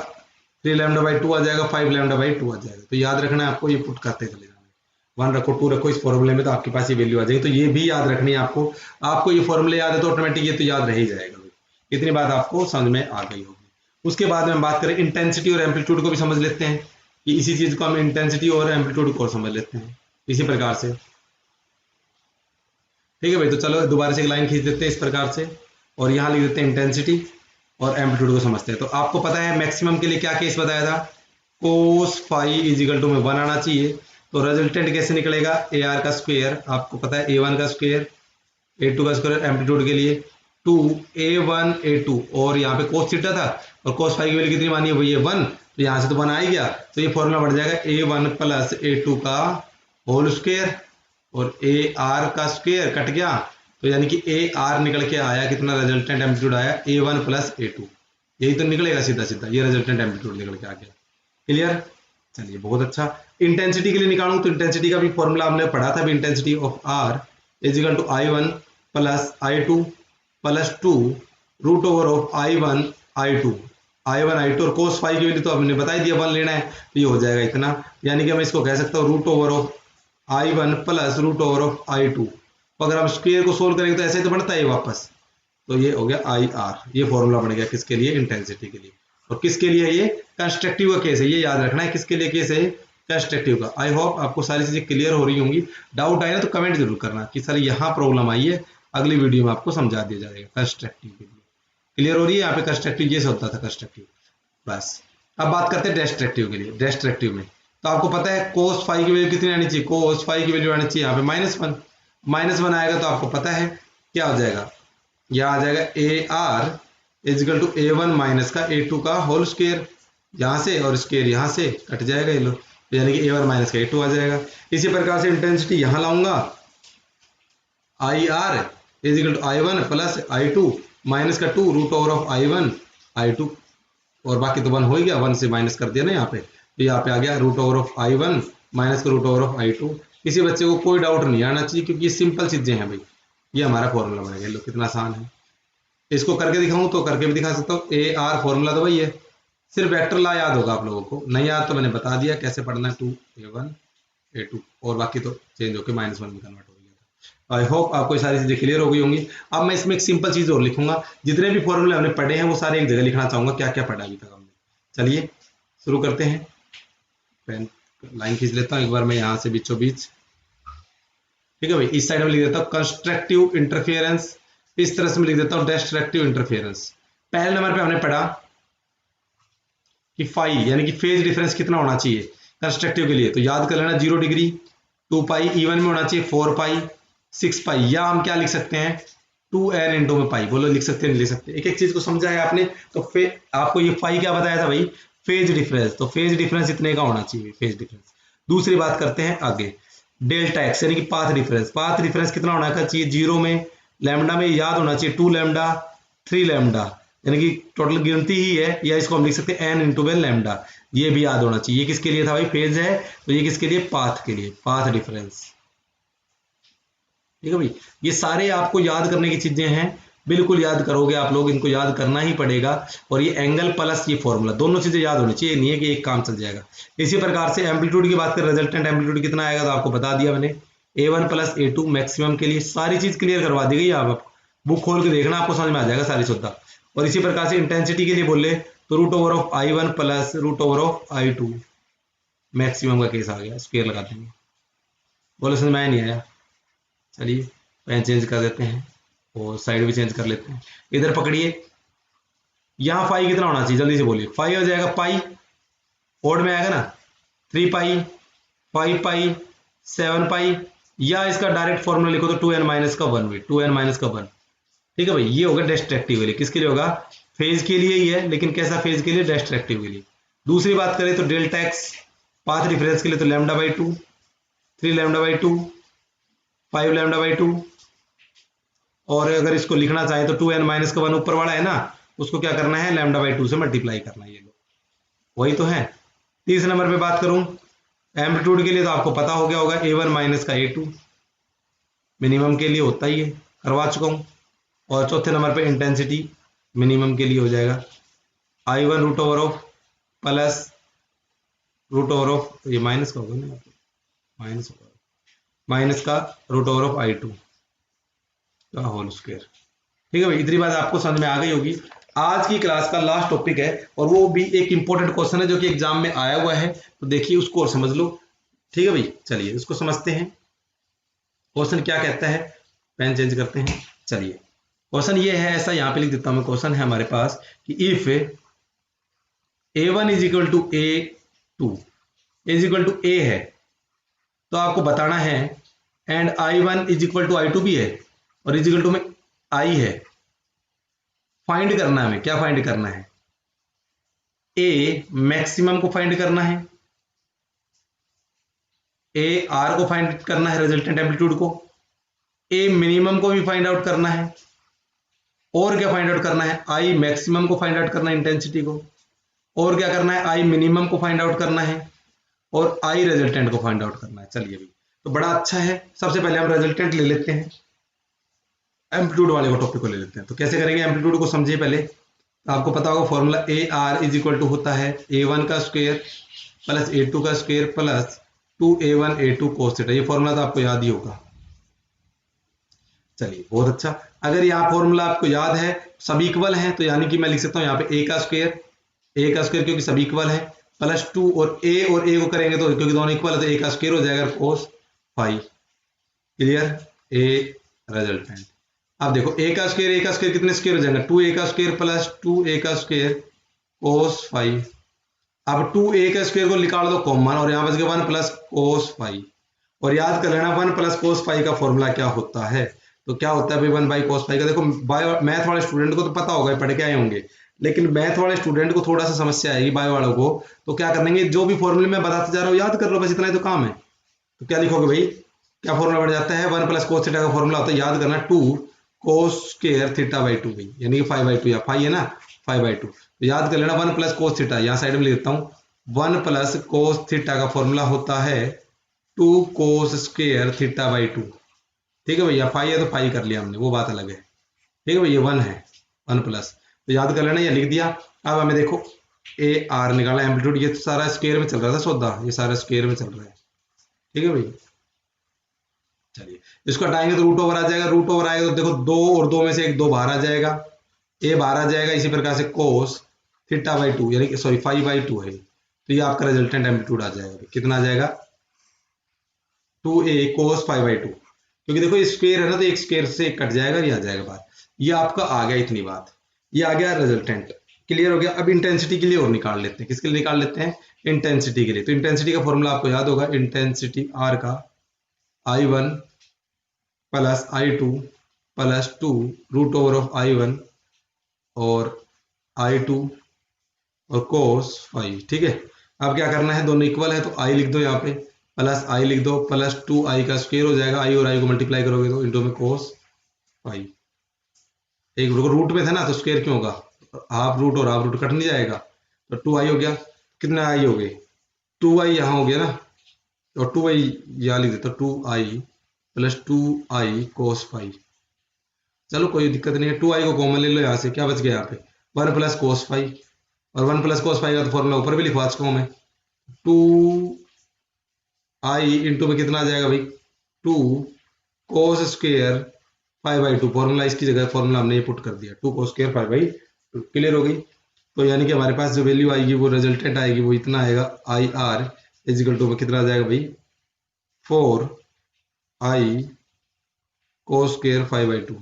3 लैम्डा बाई 2 आ जाएगा, 5 लैम्डा बाई 2 आ जाएगा। तो याद रखना है आपको, ये पुट करते चले जाना, 1 रखो, 2 रखो इस फॉर्मूले में, तो आपके पास ये वैल्यू आ जाएगी। तो ये भी याद रखनी है आपको, आपको ये फॉर्मूले याद है तो ऑटोमेटिक ये तो याद रह ही जाएगा। इतनी बात आपको समझ में आ गई होगी। उसके बाद में हम बात करें इंटेंसिटी और एम्पलीट्यूड को भी समझ लेते हैं, कि इसी चीज को हम इंटेंसिटी और एम्पलीट्यूड को समझ लेते हैं इसी प्रकार से। ठीक है भाई, तो चलो दोबारा से एक लाइन खींच देते हैं इस प्रकार से, और यहाँ लिख देते हैं इंटेंसिटी और एम्पलीट्यूड को समझते हैं। तो आपको पता है मैक्सिमम के लिए क्या केस बताया था, कोस फाई इजिकल टू में 1 आना चाहिए। तो रिजल्टेंट कैसे निकलेगा, ए आर का स्क्वायर, आपको पता है A1 का स्क्वायर, A2 का स्क्वायर, एम्पलीट्यूड के लिए 2 A1 A2, और यहाँ पे कोस थीटा था और कोस फाई की वैल्यू कितनी मानी है भैया 1, तो यहाँ से तो 1 आ ही गया, तो ये फॉर्मूला बढ़ जाएगा A1 प्लस A2 का होल स्क्वायर, और AR का स्क्वायर कट गया, तो यानी कि AR निकल के आया कितना, रिजल्टेंट एम्पलीट्यूड आया A1 प्लस A2, यही तो निकलेगा सीधा सीधा, ये रिजल्टेंट एम्पलीट्यूड निकल के आ गया। क्लियर, चलिए बहुत अच्छा। इंटेंसिटी के लिए निकालूं तो इंटेंसिटी का भी फॉर्मूला हमने पढ़ा था, intensity of R is equal to I1 plus I2 plus 2 root over of I1 I2, I1 I2, और कोस फाई की वैल्यू तो हमने बता ही दिया 1 लेना है, तो ये हो जाएगा इतना, यानी कि मैं इसको कह सकता हूँ root over of I1 plus root over of I2। तो अगर हम स्क्वायर को सोल्व करेंगे तो ऐसे ही तो बढ़ता है वापस, तो ये हो गया IR, ये फॉर्मूला बन गया किसके लिए, इंटेंसिटी के लिए। और किसके लिए, ये कंस्ट्रक्टिव का केस है, ये याद रखना है किसके लिए केस है, कंस्ट्रक्टिव का। आई होप आपको सारी चीजें क्लियर हो रही होंगी। डाउट आए ना तो कमेंट जरूर करना कि सर यहाँ प्रॉब्लम आई है, अगली वीडियो में आपको समझा दिया जाएगा कंस्ट्रक्टिव के लिए। क्लियर हो रही है, यहाँ पे कंस्ट्रक्टिव ये होता था कंस्ट्रक्टिव। बस अब बात करते हैं डिस्ट्रक्टिव के लिए। डिस्ट्रक्टिव में तो आपको पता है कोस फाई की वैल्यू कितनी आनी चाहिए, कोस फाई की वैल्यू आनी चाहिए यहाँ पे -1, -1 आएगा तो आपको पता है क्या हो जाएगा, यह आ जाएगा AR is equal to A1 minus का A2 का होल स्क्वायर, यहाँ से और स्क्वायर यहाँ से कट जाएगा ये लो, यानी कि A1 माइनस का A2 आ जाएगा। इसी प्रकार से इंटेंसिटी यहाँ लाऊंगा, IR is equal to I1 plus I2 minus का 2 root over of I1 I2, और बाकी तो 1 हो ही गया, 1 से माइनस कर दिया ना यहाँ पे, तो यहाँ पे आ गया root over of I1 minus का रूट ओवर ऑफ I2। किसी बच्चे को कोई डाउट नहीं आना चाहिए, क्योंकि ये सिंपल चीजें हैं भाई, ये हमारा फॉर्मूला बनेगा, लो कितना आसान है। इसको करके दिखाऊं तो करके भी दिखा सकता हूँ। AR फॉर्मूला तो वही है, सिर्फ वेक्टर लॉ याद होगा आप लोगों को, नहीं याद तो मैंने बता दिया कैसे पढ़ना है, 2A1 A2, और बाकी तो चेंज होकर -1 में कन्वर्ट हो गया। आई होप आपको ये सारी चीजें क्लियर हो गई होंगी। अब मैं इसमें एक सिंपल चीज और लिखूंगा, जितने भी फॉर्मूले हमने पढ़े हैं वो सारे एक जगह लिखना चाहूंगा, क्या क्या पढ़ा अभी तक हमने। चलिए शुरू करते हैं, पेन लाइन खींच लेता हूँ एक बार मैं यहाँ से बीचों बीच। ठीक है भाई, इस साइड में लिख देता हूँ कंस्ट्रक्टिव इंटरफेरेंस, इस तरह से मैं लिख देता हूँ डिस्ट्रक्टिव इंटरफेरेंस। पहले नंबर पे हमने पढ़ा कि फाई यानी कि फेज डिफरेंस कितना होना चाहिए कंस्ट्रक्टिव के लिए, तो याद कर लेना 0 डिग्री, 2 पाई, इवन में होना चाहिए 4 पाई, 6 पाई, या हम क्या लिख सकते हैं 2n इंटू में पाई। बोलो लिख सकते हैं नहीं लिख सकते, एक एक चीज को समझा है आपने। तो आपको ये फाई क्या बताया था भाई, फेज डिफरेंस, तो फेज डिफरेंस इतने का होना चाहिए फेज डिफरेंस। दूसरी बात करते हैं आगे, डेल्टा एक्स यानी कि पाथ डिफरेंस, पाथ डिफरेंस कितना होना चाहिए 0 में, लैम्डा में याद होना चाहिए 2 लैम्डा, 3 लैम्डा, यानी कि टोटल गिनती ही है, या इसको हम लिख सकते हैं n इंटू वेल लैम्डा। ये भी याद होना चाहिए। ये किसके लिए था भाई? फेज है, तो ये किसके लिए? पाथ के लिए, पाथ डिफरेंस। ठीक है भाई, ये सारे आपको याद करने की चीजें हैं, बिल्कुल याद करोगे आप लोग, इनको याद करना ही पड़ेगा। और ये एंगल प्लस ये फॉर्मूला, दोनों चीजें याद होनी चाहिए, नहीं है कि एक काम चल जाएगा। इसी प्रकार से एम्पलीट्यूड की बात करें, रिजल्टेंट एम्पलीट्यूड कितना आएगा तो आपको बता दिया मैंने, A1 प्लस A2 मैक्सिमम के लिए। सारी चीज क्लियर करवा दी गई, आप बुक खोल के देखना, आपको समझ में आ जाएगा सारी सुविधा। और इसी प्रकार से इंटेंसिटी के लिए बोले तो root over of I1 plus root over of I2, maximum का केस आ गया, स्क्वायर लगा देंगे। बोले समझ में आया नहीं आया? चलिए पेन चेंज कर देते हैं और साइड भी चेंज कर लेते हैं। इधर पकड़िए, यहाँ फाई कितना होना चाहिए? जल्दी से बोलिए। फाई हो जाएगा पाई, ओड में आएगा ना, 3 पाई, 5 पाई, 7 पाई, या इसका डायरेक्ट फॉर्मूला लिखो तो 2n माइनस का 1 भी, 2n माइनस का 1। ठीक है भाई, ये होगा डिस्ट्रक्टिव के लिए। किसके लिए होगा? फेज के लिए ही है, लेकिन कैसा फेज के लिए? डिस्ट्रक्टिव के लिए। दूसरी बात करें तो डेल्टा एक्स पाथ डिफरेंस के लिए तो lambda by 2, 3 lambda by 2, 5 lambda by 2। और अगर इसको लिखना चाहे तो 2n माइनस का 1 ऊपर वाला है ना, उसको क्या करना है? लैम्डा बाई 2 से मल्टीप्लाई करना है। ये लो, वही तो है। तीसरे नंबर पे बात करूं एम्पलीट्यूड के लिए तो आपको पता हो गया होगा, A1 माइनस का A2 मिनिमम के लिए होता ही है, करवा चुका हूं। और चौथे नंबर पे इंटेंसिटी मिनिमम के लिए हो जाएगा I1 root over of plus root over of, ये माइनस का होगा ना, माइनस होगा, माइनस का रूट ओवर ऑफ I2 का होल स्क्वायर। ठीक है भाई, इतनी बात आपको समझ में आ गई होगी। आज की क्लास का लास्ट टॉपिक है, और वो भी एक इंपॉर्टेंट क्वेश्चन है जो कि एग्जाम में आया हुआ है, तो देखिए उसको और समझ लो। ठीक है भाई, चलिए इसको समझते हैं। क्वेश्चन क्या कहता है, पेन चेंज करते हैं। चलिए क्वेश्चन ये है, ऐसा यहां पे लिख देता हूं मैं। क्वेश्चन है हमारे पास कि if A1 is equal to A2 is equal to A है, तो आपको बताना है and I1 is equal to I2 भी है, और इज इक्वल टू में I है। फाइंड करना है हमें, क्या फाइंड करना है? ए मैक्सिमम को फाइंड करना है, ए आर को फाइंड करना है, रिजल्टेंट एम्पलीट्यूड को। ए मिनिमम को भी फाइंड आउट करना है, और क्या फाइंड आउट करना है? आई मैक्सिमम को फाइंड आउट करना है, इंटेंसिटी को। और क्या करना है? आई मिनिमम को फाइंड आउट करना है, और आई रिजल्टेंट को फाइंड आउट करना है। चलिए भाई, तो बड़ा अच्छा है। सबसे पहले हम रिजल्टेंट ले लेते हैं, एम्पलीट्यूड वाले को टॉपिक को ले लेते हैं। तो कैसे करेंगे एम्पलीट्यूड को, समझिए पहले। तो आपको पता होगा formula A R is equal to होता है A1 का स्क्वायर प्लस A2 का square plus 2A1 A2 cos theta. ये फॉर्मूला तो आपको याद ही होगा। चलिए बहुत अच्छा, अगर यह फॉर्मूला आपको याद है, सब इक्वल है, तो यानी कि मैं लिख सकता हूं यहाँ पे A का स्क्वायर क्योंकि सब इक्वल है, प्लस 2 और A को करेंगे तो क्योंकि दोनों इक्वल है तो A का स्क्वायर हो जाएगा cos फाई। क्लियर? ए रिजल्टेंट। अब देखो A का स्क्वायर कितने स्क्वायर हो जाएगा? 2A का स्क्वायर प्लस 2A का स्क्वायर cos फाई। अब 2A का स्क्वायर को निकाल दो कॉमन, और यहां बच गया 1 प्लस cos फाई। और याद कर लेना 1 प्लस cos फाई का फॉर्मूला क्या होता है? तो क्या होता है भाई 1 बाई cos फाई का? देखो मैथ वाले स्टूडेंट को तो पता होगा, पढ़ के आए होंगे, लेकिन मैथ वाले स्टूडेंट को थोड़ा सा समस्या आएगी, बायो वालों को। तो क्या करेंगे, जो भी फॉर्मूले मैं बताते जा रहा हूँ याद कर लो, बस इतना ही तो काम है। तो क्या लिखोगे भाई, क्या फॉर्मूला बन जाता है? 1 प्लस cos थीटा का फॉर्मूला होता है, याद करना, 2 cos स्क्वायर थीटा बाई 2 भाई, यानी कि 5 बाई 2, या 5 है ना, 5 बाई 2। तो याद कर लेना 1 प्लस cos थीटा, यहाँ साइड में लिख देता हूँ, 1 प्लस cos थीटा का फॉर्मूला होता है 2 cos स्क्वायर थीटा बाई 2। ठीक है भैया, 5 है तो 5 कर लिया हमने, वो बात अलग है। ठीक है भैया, 1 है, 1 प्लस, तो याद कर लेना, ये लिख दिया। अब हमें देखो ए आर निकालना, एम्पलीट्यूड। ये तो सारा स्क्वायर में चल रहा था सौदा, ये सारा स्क्वायर में चल रहा है। ठीक है भाई, चलिए इसको हटाएंगे तो रूट ओवर आ जाएगा, रूट ओवर आएगा तो देखो 2 और 2 में से एक 2 बाहर आ जाएगा, ए बाहर आ जाएगा। इसी प्रकार से cos थीटा बाई 2 यानी सॉरी 5 बाई 2 है, तो ये आपका रिजल्टेंट एम्पलीट्यूड आ जाएगा। कितना आ जाएगा? 2A cos 5 बाई 2, क्योंकि देखो स्क्वायर है ना, तो एक स्क्वायर से एक कट जाएगा, ये आ जाएगा बात। ये आपका आ गया, इतनी बात, ये आ गया रिजल्टेंट। क्लियर हो गया? अब इंटेंसिटी के लिए और निकाल लेते हैं। किसके लिए निकाल लेते हैं? इंटेंसिटी के लिए। तो इंटेंसिटी का फॉर्मूला आपको याद होगा, इंटेंसिटी आर का I1 plus I2 plus 2 root over of I1 और I2 और cos 5। ठीक है, अब क्या करना है, दोनों इक्वल है तो I लिख दो, यहाँ पे प्लस I लिख दो, प्लस 2I का स्क्वायर हो जाएगा, I और I को मल्टीप्लाई करोगे तो इंटू में cos 5। एक रूट में था ना, तो स्क्वायर क्यों होगा, हाफ रूट और हाफ रूट कट नहीं जाएगा, तो 2i हो गया। कितने आई हो गए, 2i यहाँ हो गया ना, और 2i यहाँ लिख देता, 2i plus 2i cos phi. चलो कोई दिक्कत नहीं है, 2i को कॉमन ले लो यहाँ से, क्या बच गया यहाँ पे 1 प्लस कोस फाई, और 1 प्लस कोस फाई का तो फॉर्मूला ऊपर भी लिखवा चुका हूँ मैं। 2i इंटू में कितना आ जाएगा भाई, 2 कोस स्क्वेयर 5/2, फॉर्मूला इसकी जगह फॉर्मूला हमने ये पुट कर दिया, 2 कोस स्क्वेयर 5/2, क्लियर हो गई। तो यानी कि हमारे पास जो वैल्यू आएगी वो रिजल्टेंट आएगी वो इतना आएगा, आई आर इजिकल टू में कितना आ जाएगा भाई, 4i कोस स्क्वेयर 5/2।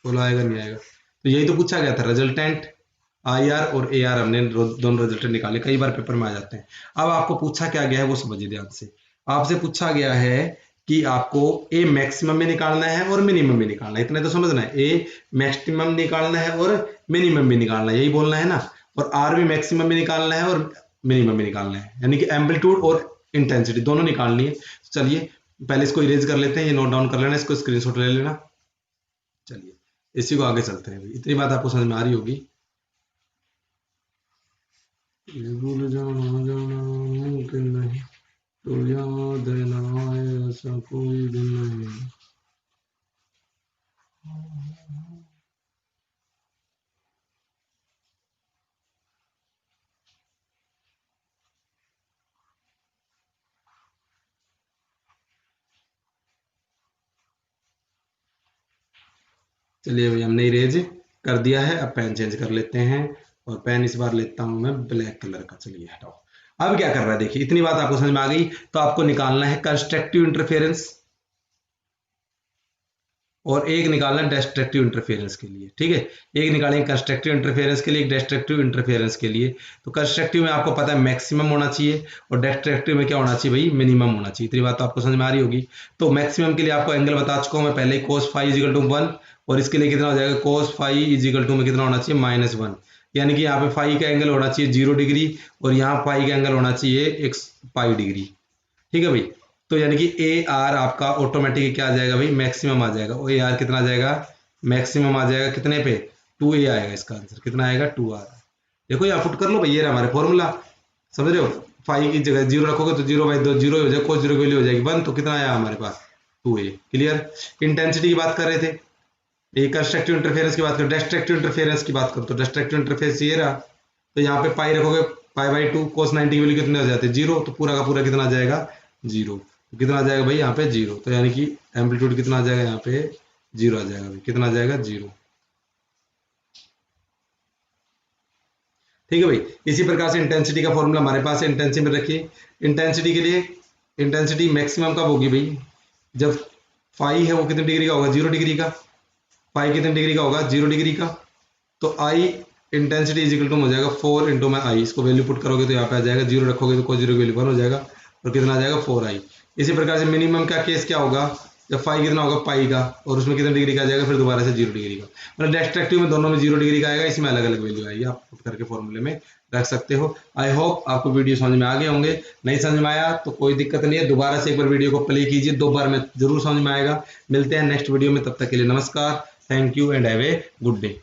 बोला आएगा नहीं आएगा, तो यही तो पूछा गया था, रिजल्टेंट आई आर और ए आर हमने दोनों रिजल्टेंट निकाले, कई बार पेपर में आ जाते हैं। अब आपको पूछा क्या गया है वो समझिए ध्यान से। आपसे पूछा गया है कि आपको ए मैक्सिमम में निकालना है और मिनिमम में निकालना है, इतना तो समझना है, ए मैक्सिमम निकालना है और मिनिमम भी निकालना है, यही बोलना है ना, और आर भी मैक्सिमम में निकालना है और मिनिमम में निकालना है, यानी कि एम्पलीट्यूड और इंटेंसिटी दोनों निकालनी है। चलिए पहले इसको इरेज कर लेते हैं, ये नोट डाउन कर लेना, इसको स्क्रीनशॉट ले लेना। चलिए इसी को आगे चलते हैं, इतनी बात आपको समझ में आ रही होगी। भूल जाना जाना मुमकिन नहीं, तो याद न आए ऐसा कोई दिन नहीं। चलिए भाई हमने इरेज कर दिया है, अब पेन चेंज कर लेते हैं, और पेन इस बार लेता हूं मैं ब्लैक कलर का। चलिए हटाओ। अब क्या कर रहा है देखिए, इतनी बात आपको समझ में आ गई, तो आपको निकालना है कंस्ट्रक्टिव इंटरफेरेंस और एक निकालना है डिस्ट्रक्टिव इंटरफेरेंस के लिए, ठीक है। एक निकालेंगे कंस्ट्रक्टिव इंटरफेरेंस के लिए, एक डिस्ट्रक्टिव इंटरफेरेंस के लिए। तो कंस्ट्रक्टिव में आपको पता है मैक्सिमम होना चाहिए, और डिस्ट्रक्टिव में क्या होना चाहिए भाई, मिनिमम होना चाहिए। इतनी बात तो आपको समझ में आ रही होगी। तो मैक्सिमम के लिए आपको एंगल बता चुका हूं मैं पहले, cos फाई इजिकल टू 1, और इसके लिए कितना हो जाएगा, cos फाई इजिकल टू में कितना होना चाहिए, -1, यानी कि यहाँ पे फाई का एंगल होना चाहिए 0 डिग्री, और यहाँ फाई का एंगल होना चाहिए पाई डिग्री, ठीक है भाई। तो यानी कि ए आर आपका ऑटोमेटिक क्या आ जाएगा भाई, मैक्सिमम आ जाएगा, और ए आर कितना आ जाएगा, मैक्सिमम आ जाएगा, कितने पे, 2a आएगा, इसका आंसर कितना आएगा, 2r। देखो यहाँ पुट कर लो भाई, ये रहा हमारे फॉर्मूला, समझ रहे हो, फाइव की जगह 0 रखोगे तो 0/2 0 हो जाएगा, कोस 0 की वैल्यू हो जाएगी 1, तो कितना आया हमारे पास 2a। क्लियर। इंटेंसिटी की बात कर रहे थे, ये कंस्ट्रक्टिव इंटरफेरेंस की बात करो, डिस्ट्रक्टिव इंटरफेरेंस की बात करो, तो डिस्ट्रक्टिव इंटरफेरेंस ये रहा, तो यहाँ पे पाई रखोगे, π/2, cos 90 की वैल्यू कितने हो जाते हैं 0, तो पूरा का पूरा कितना आ जाएगा 0, तो कितना आ जाएगा भाई यहाँ पे 0, तो यानी कि एम्पलीट्यूड कितना आ जाएगा यहाँ पे 0 आ जाएगा भाई, कितना आ जाएगा 0, ठीक है भाई। इसी प्रकार से इंटेंसिटी का फॉर्मूला हमारे पास है, इंटेंसिटी में रखिए। इंटेंसिटी के लिए इंटेंसिटी मैक्सिमम कब होगी भाई, जब फाई है वो कितने डिग्री का होगा, 0 डिग्री का, फाई कितने डिग्री का होगा, 0 डिग्री का, तो आई इंटेंसिटी इज इक्वल टू हो जाएगा 4 इंटू में आई, इसको वैल्यू पुट करोगे तो यहाँ पे आ जाएगा, 0 रखोगे तो cos 0 की वैल्यू 1 हो जाएगा, और कितना आ जाएगा 4i। इसी प्रकार से मिनिमम का केस क्या होगा, जब फाई कितना होगा पाई का, और उसमें कितने डिग्री का आ जाएगा, फिर दोबारा से 0 डिग्री का, मतलब डिस्ट्रक्टिव में दोनों में 0 डिग्री का आएगा, इसमें अलग अलग वैल्यू आएगी, आप पुट करके फॉर्मूले में रख सकते हो। आई होप आपको वीडियो समझ में आ गए होंगे, नहीं समझ में आया तो कोई दिक्कत नहीं है, दोबारा से एक बार वीडियो को प्ले कीजिए, 2 बार में जरूर समझ में आएगा। मिलते हैं नेक्स्ट वीडियो में, तब तक के लिए नमस्कार, thank you and have a good day.